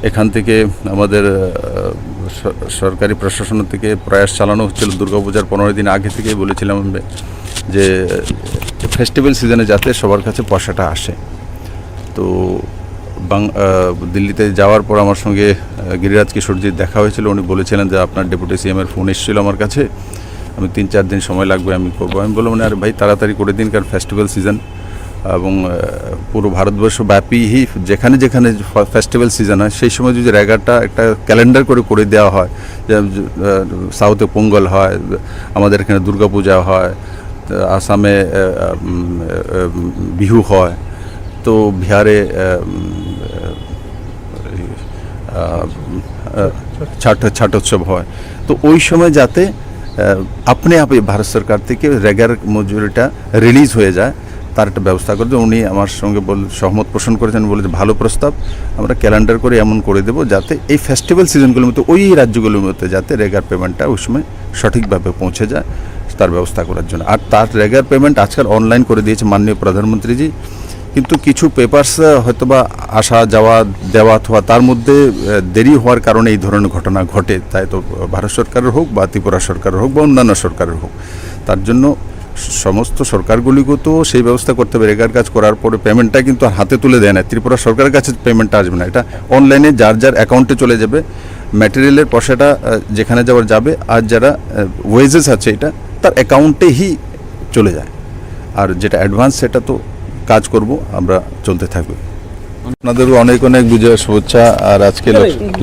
এখান থেকে আমাদের সরকারি প্রশাসন থেকে প্রয়াস চালানো হচ্ছিল দুর্গাপূজার 15 দিন আগে থেকেই বলেছিলাম যে ফেস্টিভ্যাল সিজনে যাতে সবার কাছে পয়সাটা আসে তো দিল্লিতে যাওয়ার পর আমার সঙ্গে গিরিরাজ কিশোরজির দেখা হয়েছিল উনি বলেছিলেন যে আপনার ডেপুটি সিএমের ফোন এসেছিল আমার কাছে আমি 3-4 দিন সময় লাগবে আমি করবো আমি বললাম আরে ভাই তাড়াতাড়ি করে দিন কারণ ফেস্টিভ্যাল সিজন এবং পুরো ভারতবর্ষ ব্যাপীই যেখানে যেখানে ফেস্টিভ্যাল সিজন হয় সেই সময় যদি রেগাটা একটা ক্যালেন্ডার করে দেওয়া হয় যে সাউথে পোঙ্গল হয় আমাদের এখানে দুর্গাপূজা হয় আসামে বিহু হয় তো বিহারে छठ उत्सव হয় তো ওই সময় যাতে আপনি আপনি ভারত সরকার থেকে রেগার মজুরিটা রিলিজ হয়ে যায় তার একটা ব্যবস্থা করতে উনি আমার সঙ্গে সহমত পোষণ করেছেন বলে ভালো প্রস্তাব আমরা ক্যালেন্ডার করে এমন করে দেব যাতে এই ফেস্টিভ্যাল সিজনগুলোর মধ্যে ওই রাজ্যগুলোর মধ্যে যাতে রেগার পেমেন্টটা ওই সময় সঠিকভাবে পৌঁছে যায় তার ব্যবস্থা করার জন্য আর তার রেগার পেমেন্ট আজকাল অনলাইন করে দিয়েছে মাননীয় প্রধানমন্ত্রীজি কিন্তু কিছু পেপারস হয়তো বা আসা যাওয়া দেওয়া অথবা তার মধ্যে দেরি হওয়ার কারণে এই ধরনের ঘটনা ঘটে তাই তো ভারত সরকারের হোক বা ত্রিপুরা সরকারের হোক বা অন্যান্য সরকারের হোক তার জন্য সমস্ত সরকারগুলিকেও তো সেই ব্যবস্থা করতে হবে রেগার কাজ করার পরে পেমেন্টটা কিন্তু আর হাতে তুলে দেয় না ত্রিপুরা সরকারের কাছে পেমেন্টটা আসবে না এটা অনলাইনে যার যার অ্যাকাউন্টে চলে যাবে ম্যাটেরিয়ালের পয়সাটা যেখানে যাওয়ার যাবে আর যারা ওয়েজেস আছে এটা তার অ্যাকাউন্টেই চলে যায় আর যেটা অ্যাডভান্স সেটা তো কাজ করব আমরা চলতে থাকবে আপনাদেরও অনেক অনেক বিজয় শুভেচ্ছা আর আজকে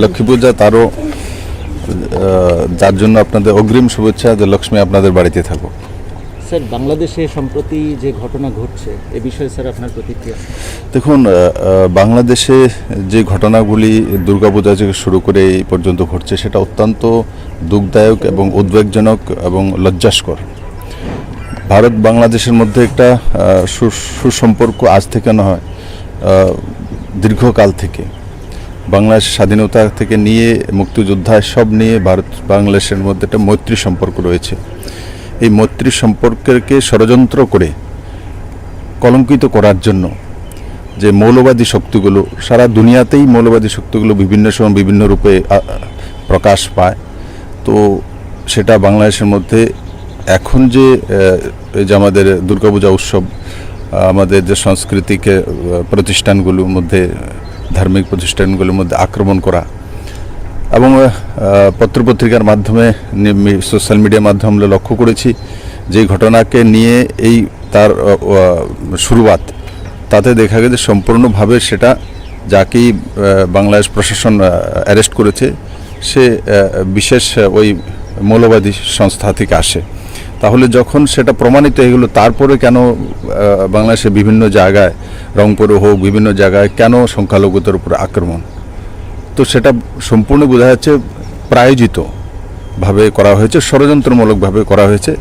লক্ষ্মী পূজা তারও যার জন্য আপনাদের অগ্রিম শুভেচ্ছা যে লক্ষ্মী আপনাদের বাড়িতে থাকুক স্যার বাংলাদেশে সম্প্রতি যে ঘটনা ঘটছে এ বিষয়ে স্যার আপনার প্রতিক্রিয়া দেখুন বাংলাদেশে যে ঘটনাগুলি দুর্গাপূজা থেকে শুরু করে এই পর্যন্ত ঘটছে সেটা অত্যন্ত দুঃখদায়ক এবং উদ্বেগজনক এবং লজ্জাস্কর ভারত বাংলাদেশের মধ্যে একটা সুসম্পর্ক আজ থেকে নয় দীর্ঘকাল থেকে বাংলাদেশ স্বাধীনতা থেকে নিয়ে মুক্তিযোদ্ধা সব নিয়ে ভারত বাংলাদেশের মধ্যে একটা মৈত্রী সম্পর্ক রয়েছে এই মৈত্রী সম্পর্ককে ষড়যন্ত্র করে কলঙ্কিত করার জন্য যে মৌলবাদী শক্তিগুলো সারা দুনিয়াতেই মৌলবাদী শক্তিগুলো বিভিন্ন সময় বিভিন্ন রূপে প্রকাশ পায় তো সেটা বাংলাদেশের মধ্যে এখন যে আমাদের দুর্গাপূজা উৎসব আমাদের যে সাংস্কৃতিক প্রতিষ্ঠানগুলোর মধ্যে ধার্মিক প্রতিষ্ঠানগুলোর মধ্যে আক্রমণ করা এবং পত্রপত্রিকার মাধ্যমে সোশ্যাল মিডিয়ার মাধ্যমে আমরা লক্ষ্য করেছি যে ঘটনাকে নিয়ে এই তার শুরুয়াত, তাতে দেখা গেছে সম্পূর্ণভাবে সেটা যাকেই বাংলাদেশ প্রশাসন অ্যারেস্ট করেছে সে বিশেষ ওই মৌলবাদী সংস্থা থেকে আসে। তাহলে যখন সেটা প্রমাণিত হয়ে গেল, তারপরে কেন বাংলাদেশের বিভিন্ন জায়গায়, রংপুরে হোক বিভিন্ন জায়গায় কেন সংখ্যালঘুদের উপর আক্রমণ? তো সেটা সম্পূর্ণ বোঝা যাচ্ছে প্রায়োজিতভাবে করা হয়েছে, ষড়যন্ত্রমূলকভাবে করা হয়েছে।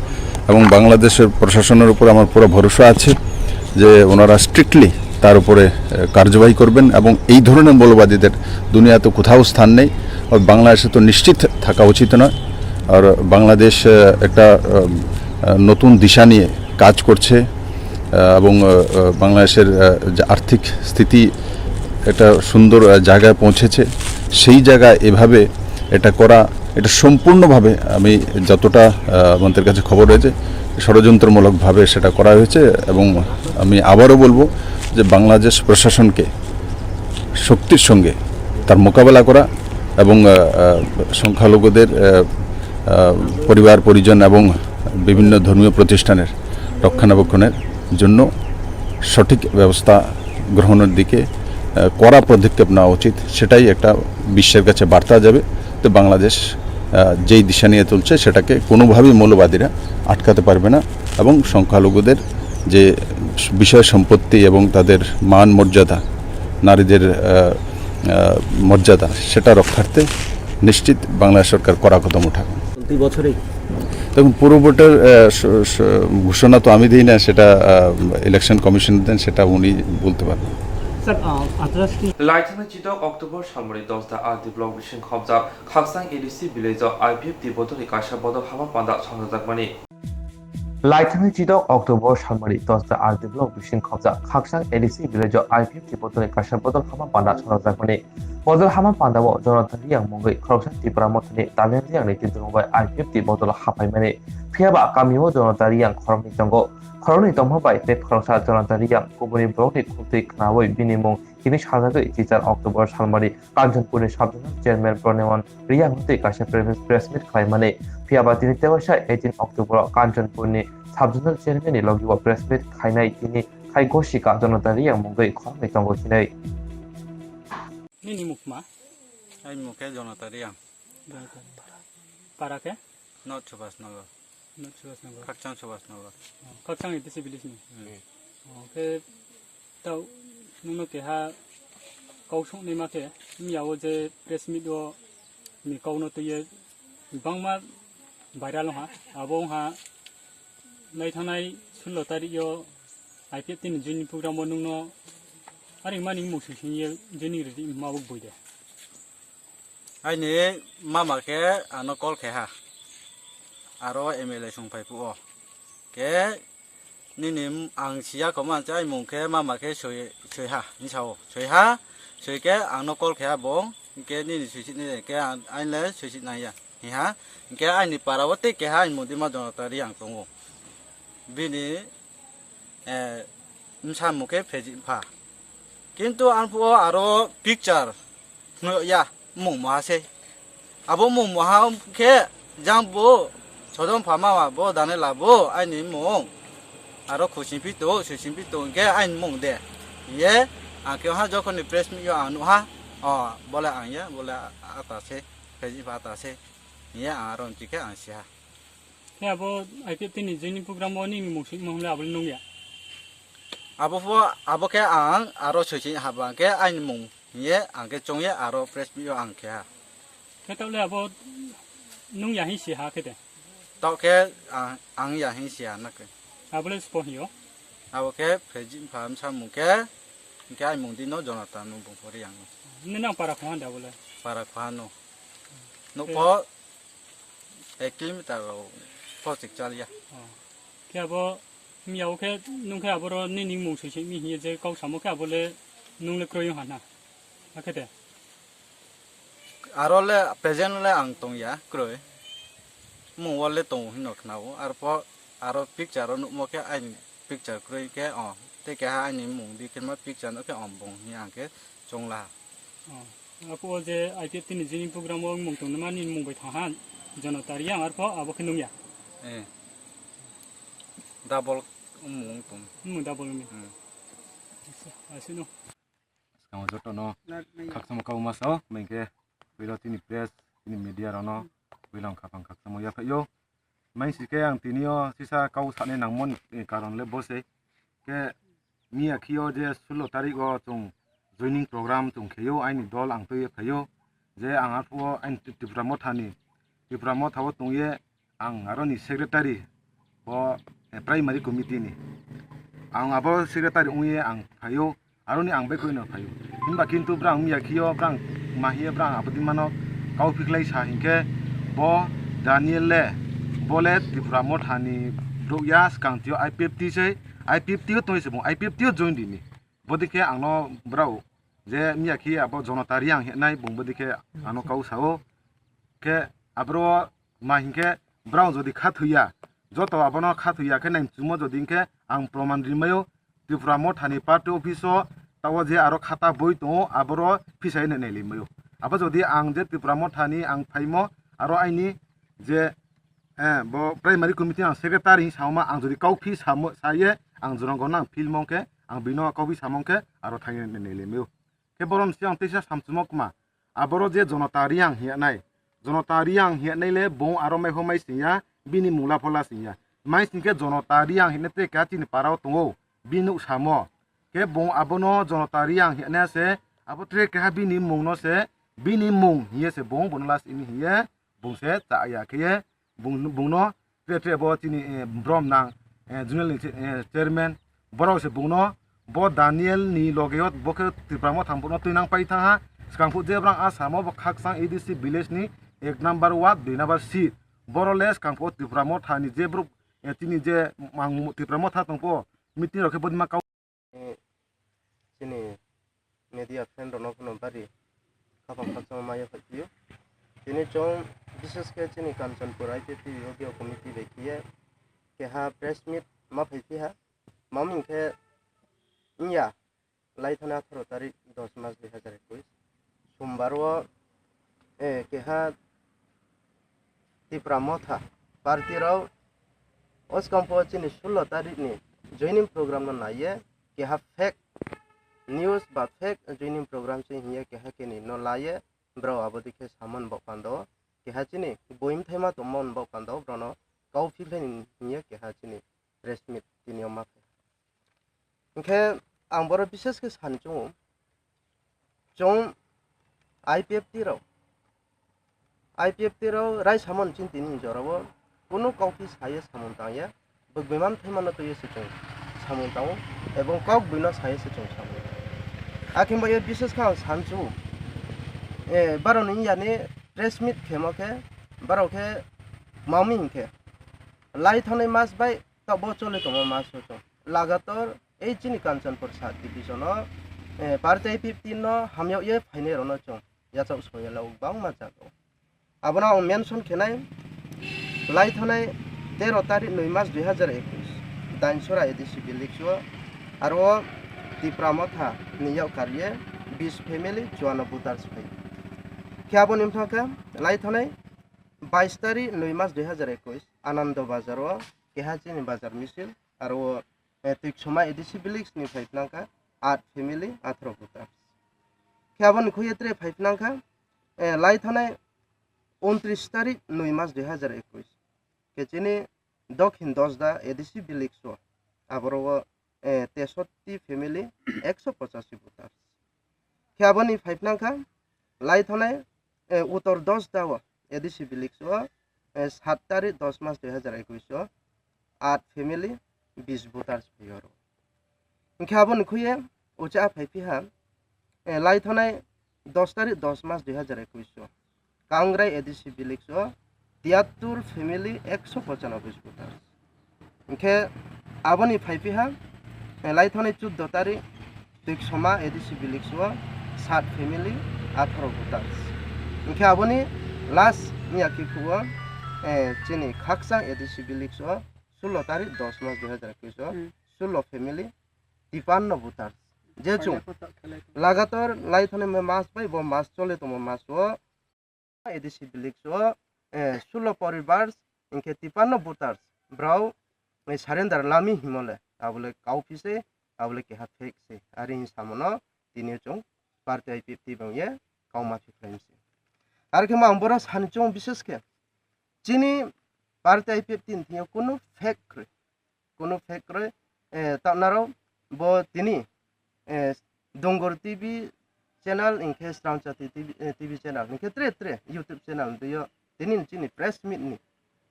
এবং বাংলাদেশের প্রশাসনের উপর আমার পুরো ভরসা আছে যে ওনারা স্ট্রিক্টলি তার উপরে কার্যবাহী করবেন এবং এই ধরনের মৌলবাদীদের দুনিয়াতে কোথাও স্থান নেই। আর বাংলাদেশে তো নিশ্চিত থাকা উচিত নয়। আর বাংলাদেশ একটা নতুন দিশা নিয়ে কাজ করছে এবং বাংলাদেশের যে আর্থিক স্থিতি একটা সুন্দর জায়গায় পৌঁছেছে, সেই জায়গায় এভাবে এটা করা, এটা সম্পূর্ণভাবে আমি যতটা আমাদের কাছে খবর হয়েছে ষড়যন্ত্রমূলকভাবে সেটা করা হয়েছে। এবং আমি আবারও বলবো যে বাংলাদেশ প্রশাসনকে শক্তির সঙ্গে তার মোকাবেলা করা এবং সংখ্যালঘুদের পরিবার পরিজন এবং বিভিন্ন ধর্মীয় প্রতিষ্ঠানের রক্ষণাবেক্ষণের জন্য সঠিক ব্যবস্থা গ্রহণের দিকে কড়া পদক্ষেপ নেওয়া উচিত। সেটাই একটা বিশ্বের কাছে বার্তা যাবে তো বাংলাদেশ যেই দিশা নিয়ে চলছে সেটাকে কোনোভাবেই মৌলবাদীরা আটকাতে পারবে না এবং সংখ্যালঘুদের যে বিষয় সম্পত্তি এবং তাদের মান মর্যাদা, নারীদের মর্যাদা, সেটা রক্ষার্থে নিশ্চিত বাংলাদেশ সরকার কড়া কদম উঠাবে। প্রতি বছরেই দেখুন, পুরো ভোটের ঘোষণা তো আমি দিই না, সেটা ইলেকশন কমিশন দেন, সেটা উনি বলতে পারবেন। 라이트는 지도 어क्토버 3월에 더스다 아디 블록 비신 컵자 각상 ADC 빌레저 IPF 디보더리 가샤 버더 하마 반다 상자작만이 라이트는 지도 어क्टोबर 3월에 더스다 아디 블록 비신 컵자 각상 ADC 빌레저 IPF 디보더리 가샤 버더 하마 반다 상자작만이 버더 하마 반다워 저너들이 양몽의 크럭션 디브라 모트니 달렌지 양의 디드롱의 IPF 디보더를 하파이만이 피아바 까미오 저너들이 양 커럼니 정거 খরণী তমহবাই তে খরসা জনতারিয়া কুবনি ব্লকটি খুলতে খানাবই বিনিময় তিনি সাজাগৈ 4 অক্টোবর সালমারি কাঞ্চনপুরের সাবধান চেয়ারম্যান প্রণেমন রিয়া হতে কাছে প্রেস মিট খাইমানে ফিয়াবা তিনি তেবাসা 18 অক্টোবর কাঞ্চনপুরনি সাবধান চেয়ারম্যাননি লগিও প্রেস মিট খাইনাই তিনি খাইগোশিকা জনতারিয়া মঙ্গৈ খরণী তঙ্গছিনাই নিনি মুখমা আই মুখে জনতারিয়া পারাকে নট সুভাষনগর 각장 수ભાষনগর 각장 이때시 빌리시니 그 তাও নুনকে হা কাউসং নেমাকে মিয়াও যে প্রেস মিট ও মি কাউনো তো ইয়ে বাংমা ভাইরাল হা আবং হা নাই থানাই 16 তারিখ আইপিএফ 3 জুন প্রোগ্রাম নুনো আরে মানি মুসিসিনি জেনি রেডি মাবুক বইদে আইনে মামাকে আনো কল খেহা আরো এমএলএ সংফাইপু ও কে নিনিম আং সিয়া কমান চাই মুখে মামাকে সইহা নিছাও সইহা সইকে আনো কল খেয়া বং কে নিনি সুইসিনি কে আইলে সুইসি নাইয়া হিহা কে আইনি পারাবতে কে হাই মুদিমা জনতারি আং তঙ্গো বিনি মসা মুখে ফেজি ফা কিন্তু আনপু আরো পিকচার ইয়া মুং মাসে আবো মুং মাহা কে জাংবো 저던 파마와 뭐 다네 라보 아니 몽 아로 코신피도 수신피도 게 아니 몽데 예 아케 하 저코니 프레스 미요 아누하 볼레 아니야 볼레 아타세 페지 바타세 예 아론 지게 안시야 야 뭐 아이피티 니즈니 프로그램 원이 모시 몽래 아블 농야 아보포 아보케 안 아로 수신 하방게 아니 몽예 안게 종예 아로 프레스 미요 안케야 그때래 아보 농야 히시 하케데 tao cái ăn ya hình xia nó cái abule spohio abo cái phải chim phàm sao mùng cái anh mùng đi nó Jonathan mùng bùng phơi yang nên năng para khoan đã bole para khoan nó có 1 km rồi có dịch cho lia cái abo miao cái nung cái abo nên ning mùng suy mi hi je câu samo cái abole nung le kroyo hana cái đấy aro le present le ang tong ya kroy mong wale tong hinok nào arpo aro picture no mo ke anh picture kroy ke te ke ha anh mong di ken ma picture no ke bong ni ang ke chong la apo je IPF 3 jini program mong tong na ni mong bai thahan jonatariya arpo abo khnung ya double mung tum double ni asino kamu joto no kak sama kau maso mengke bilo tini press tini media rono bilang kapang kak sama ya yo main sike yang tinio sisa kau sane nangmon karon le bose ke mia kio je 16 tarik go tung joining program tung kheyo aini dol ang toye kheyo je ang apo ain tipramo thawo tungye ang aroni secretary bo primary committee ni ang abo secretary ungye ang khayo aroni ang bekoi no khayo himba kintu brang mia kio brang mahie brang apati mano kau piklai sa hinke bo Daniel le bolet tipramo thani broyas kang tio I50 se I50 to se mo I50 join dini bodike angno brau je mia ki abo jonotari ang henai bung bodike ano kau sao ke abro mahinke brau jodi khathuya joto abono khathuya ke naim chumo jodi ke ang proman rimayo tipramo thani party office tawo je aro khata boi to abro fisai ne ne limayo abo jodi ang je tipramo thani ang phaimo aro aini je bo primary committee ang secretary sama ang jodi kaufi samo saye ang jorong gona film mongke ang bino kaufi samongke aro thangi ne lemeu ke boron siang tesa samsumok ma aboro je jonotari ang hianai jonotari ang hianai le bon aro mai homai sinya bini mula phola sinya mai singke jonotari ang hinete ka tin parao tungo binu samo ke bon abono jonotari ang hiana se abotre ka bini mungno se bini mung hiye se bon bonlas ini hiye bung se ta ya ke bungno tre bo tini brom nang junal chairman boro se bungno bo Daniel ni logeyot boke tipramo thampuno tuinang pai tha skangpu je brang asamo bo khaksang ADC village ni 1 number ward 2 number seat boroles kangpo tipramo thani je bro tini je mang tipramo tha tongpo meeting rokhe bodma kau tini media friend no kono bari kapang khaksang maya phatiyo tini chong विशेष के चीनी Kanchanpur IPP योग्य committee देखी है कि हाँ press meet मा फैसी है मामी के इंया लाई थाना 18 तारीख 10 मार्च 2021 सोमवार वो कि हाँ तिप्रामो था पार्टी राव उस कंपो चीनी 16 तारीख ने जॉइनिंग प्रोग्राम में ना ये कि हाँ फेक न्यूज़ बा फेक जॉइनिंग प्रोग्राम से ही है कि हाँ कि नहीं न लाये ब्रो अब दिखे सामान बपांदो कि हाचिनी बोइम थेमा तो मन बो पांदो ब्रनो काउ फिलनि निया कि हाचिनी प्रेस मीट तिनियो माफे ओंखे आं बर विशेष के सानजों जों IPFT राव राय सामन चिंतिनि जरावो कुनु काउफि साये सामन ताया बगबेमान थेमानो तो येसे जों सामन ताओ एवं काउ बिनो साये से जों सामन आखिम बये विशेष का सानजों बारन याने प्रेस मीट खेमो के बारो के मामी के लाई थाने मास बाय तबो चले तो मास तो लगातार ए चिनी कांचनपुर सात डिविजन पार्टी 15 नो हमयो ये फाइने रनो चो या चौ सोयला बां मा जागो आबना मेंशन खेनाय लाई थाने 13 तारिख 9 मार्च 2021 दानसरा एडिसि बिलिक्सो आरो तिप्रामथा नियाव कार्य 20 फैमिली जवाना बुतार्स फै क्या निम्था का लाई थाने 22 तारीख 9 मार्च 2021 आनंद बाजार केहाचिनी बाजार मिसिल और तिक समा एडिसि बिलिक्स नि फाइफनांका 8 फैमिली 18 बुतार क्या खुयेत्रे फाइफनांका लाई थाने 29 तारीख 9 मार्च 2021 केचिनी दक्षिण 10 दा एडिसि बिलिक्स आबरो 63 फैमिली 185 बुतार क्या फाइफनांका लाई थाने उत्तर 10 दावा एडिसि बिलिक्स 7 तारीख 10 मार्च 2021 8 फैमिली 20 बुतार्स फैरो खाबन खुये उचा फैफिहा लाई थाने 10 तारीख 10 मार्च 2021 कांग्राई एडिसि बिलिक्स 73 फैमिली 195 बुतार्स इनके आबनी फैफिहा लाई थाने 14 तारीख तिक्समा एडिसि बिलिक्स 7 फैमिली 18 बुतार्स इनके आबनी लास्ट मियाकी खुआ चीनी खाकसा एडिसि बिलिक्स 16 तारीख 10 मार्च 2021 16 फैमिली 53 बुतार्स जेचु लगातार लाई थाने में मास भाई वो मास चले तो मास वो एडिसि बिलिक्स 16 परिवार इनके 53 बुतार्स ब्राउ সারেন্দার লামি হিমলে আবলে কাউফিসে আবলে কেহা ফেকসে আর ই সামনো তিনি চং পার্টি আইপিএফটি বংয়ে কাউমা ফিক্লাইমসে আর কেমা আম্বরা সানচং বিশেষ কে চিনি পার্টি আইপিএফটি নিয়ে কোনো ফেক করে তানারও ব তিনি দঙ্গর টিভি চ্যানেল ইনকে স্ট্রাংচাতি টিভি চ্যানেল ইনকে tre ইউটিউব চ্যানেল দিও তিনি চিনি প্রেস মিট নি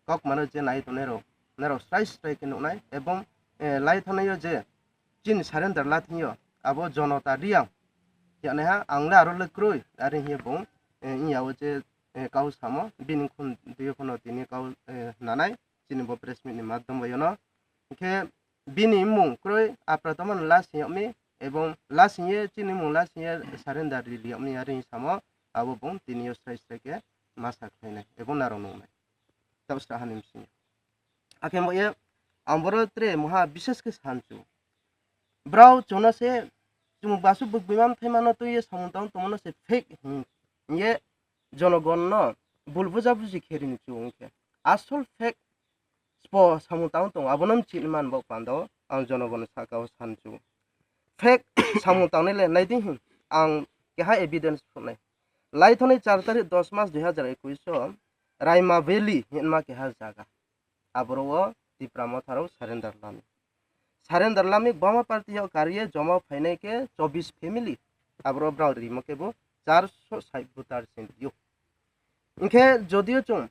কক মানে যে নাই তো নেরো স্ট্রাইক নুনাই এবং লাই থানায় যে চিন সারেন্দার লাথিও আবো জনতা রিয়াং ইয়ানে হা আংলা আরো লক্রই আরে হিয়ে বং ইয়াও যে কাউ সামো বিনিং খুন দিও কোনো তিনি কাউ নানাই চিনি ব প্রেস মিট নি মাধ্যম বয়নো ইনকে বিনি মুং ক্রই আপ্রাতমান লাসিয়ামি এবং লাসিয়ে চিনি মুং লাসিয়ে সারেন্দার রিলিয়ামি আরে সামো আবো বং তিনি স্ট্রাইকে মাসা খাইনাই এবং নারো নুনাই তাবস্তা হানিম সিং আকে ময়ে आंबरो त्रे महा विशेष के सानचु ब्राउ चोना से तुम बासु बुगबिमान थैमानो तो ये समुदान तुमनो से फेक ये जनगण न बुलबुजा बुजी खेरिनि चुंके आसल फेक स्पो समुदान तो अबनम चिलमान बक पांदो आं जनगण साकाव सानचु फेक समुदान ले नाइदिं आं केहा एविडेंस फुनाय लाइथने 4 तारिख 10 मार्च 2021 रायमा वैली हिनमा केहा जागा आबरो दिप्रामो थारो सारेंदार लामी बमा पार्टी कार्य जमा फैने के 24 फैमिली आब्रो ब्राउ रिमो के बो 460 भूतार सेंडियो इनके जदियो चुम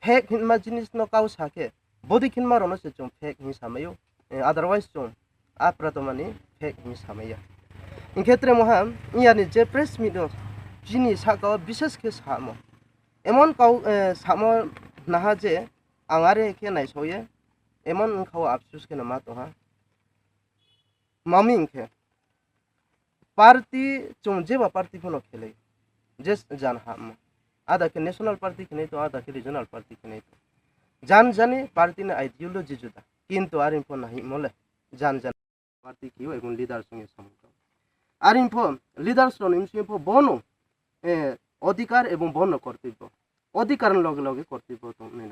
फेक हिनमा जिनिस न काउ साके बॉडी खिनमा रनो से चुम फेक हि सामयो अदरवाइज चुम आप्रतमानि फेक हि सामया इनके त्रे महा इयानि जे प्रेस मीडिया जिनि साका विशेष के सामो एमन काउ सामो नाहा जे आंगारे के नाइसोये एमन खाओ अफसोस के नमा तो हाँ मामी इनके पार्टी चुम जेबा पार्टी फोनो खेले जेस जान हम आधा के नेशनल पार्टी के नहीं तो आधा के रीजनल पार्टी के नहीं तो जान जाने पार्टी ने आइडियोलॉजी जुदा किंतु आर इनफो नहीं मोले जान पार्टी की एवं लीडर संगे समुद्र आर इनफो लीडर सन इनफो बनो अधिकार एवं बनो कर्तव्य अधिकार लगे लगे कर्तव्य तो नहीं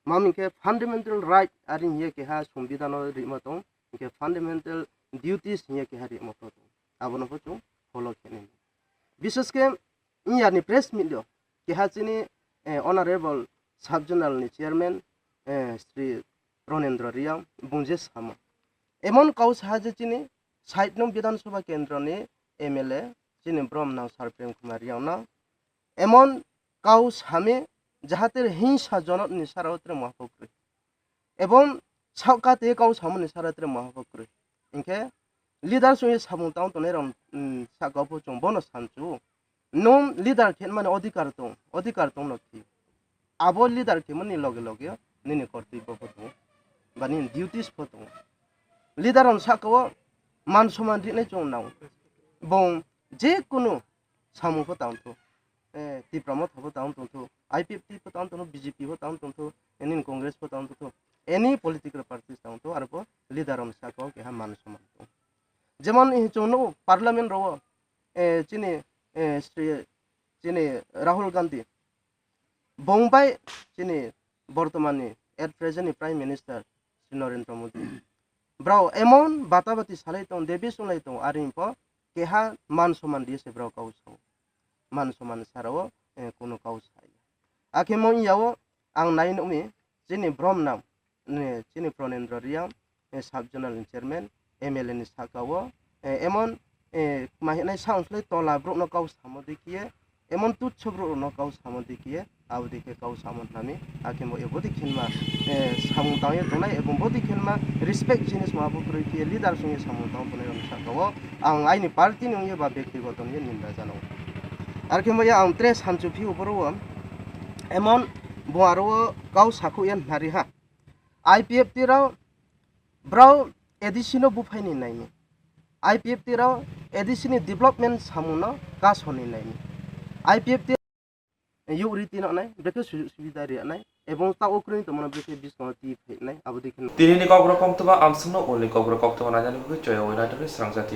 मामी के फंडामेंटल राइट आरि ये के हा संविधान रिमतो के फंडामेंटल ड्यूटीज ये के हा रिमतो आबनो हो फॉलो खेने विशेष के इयानि प्रेस मीडिया के हा चिनि ऑनरेबल सब जोनल नि चेयरमैन श्री प्रणेन्द्र रिया बुंजे सामा एमन काउ साहाजे चिनि साइड नं विधानसभा केंद्र नि एमएलए चिनि ब्रह्मनाव सरप्रेम कुमार रियाना एमन काउ सामे जाहाते हिंसा जनत निसारावत्रे महापक्रे एवं सावकाते काउ सामु निसारात्रे महापक्रे इनके लीडर सुये सामुताव तो नेरम सागावपो चों बोनो सानचु नोम लीडर खेन माने अधिकार तो नथि आबो लीडर के मनि लगे लगे निने कर्तव्य फतो बानि ड्यूटीज फतो लीडर अन साकाव मान सम्मान दिने चों नाव बं जे कुनु सामु फताव तो दिप्रामो थाबो ताउन तंथु आईपीएफटी ताउन तंथु बीजेपी हो ताउन तंथु एनी कांग्रेस हो ताउन तंथु एनी पॉलिटिकल पार्टीज ताउन तो आरो लीडर अन साको के हा मान सम्मान तो जेमन हि चोनो पार्लियामेंट रो चिनि राहुल गांधी बंबाई चिनि बर्तमाननि at present prime minister Shri Narendra Modi ब्राउ एमन बाताबाती सालाय तो देबी सुनाय तो आरिंपो के हा मान सम्मान दिसे ब्राउ काउसो मान सम्मान साराव कोनो काउ साय आखे मो यावो आं नाइन उमि जिनि ब्रह्मनाम चिनि प्रणेन्द्र रिया सब जोनल चेयरमैन एमएलए नि साकावो एमन माहिनाय साउंसलै तला ब्रक न काउ सामदिकिए एमन तुच्छ ब्रक न काउ सामदिकिए आवदिके काउ सामन नामि आखे मो एबोदि खिनमा सामुदाय तनाय एवं बोदि खिनमा रिस्पेक्ट जिनिस माबो प्रति लीडर संगे सामुदाय तनाय साकावो आं आइनि पार्टी नि बा व्यक्तिगत नि निंदा जानो आरके मया आं त्रे सानचु फि उपरो एमन बुआरो काउ साखु एन नारि हा आईपीएफटी राव ब्राउ एडिशनो बुफाइनि नायनि आईपीएफटी राव एडिशनि डेभलपमेंट सामुनो कासनि नायनि आईपीएफटी यु रीति नाय बेके सुबिदा रे नाय एवं ता ओक्रिनि तमन बेके बिस्कति फेनाय आबो देखिन तिनि कग्र कमतबा आमसनो ओनलि कग्र कक्तबा नाजानि बुगे चय ओइनाटरि स्रांजाति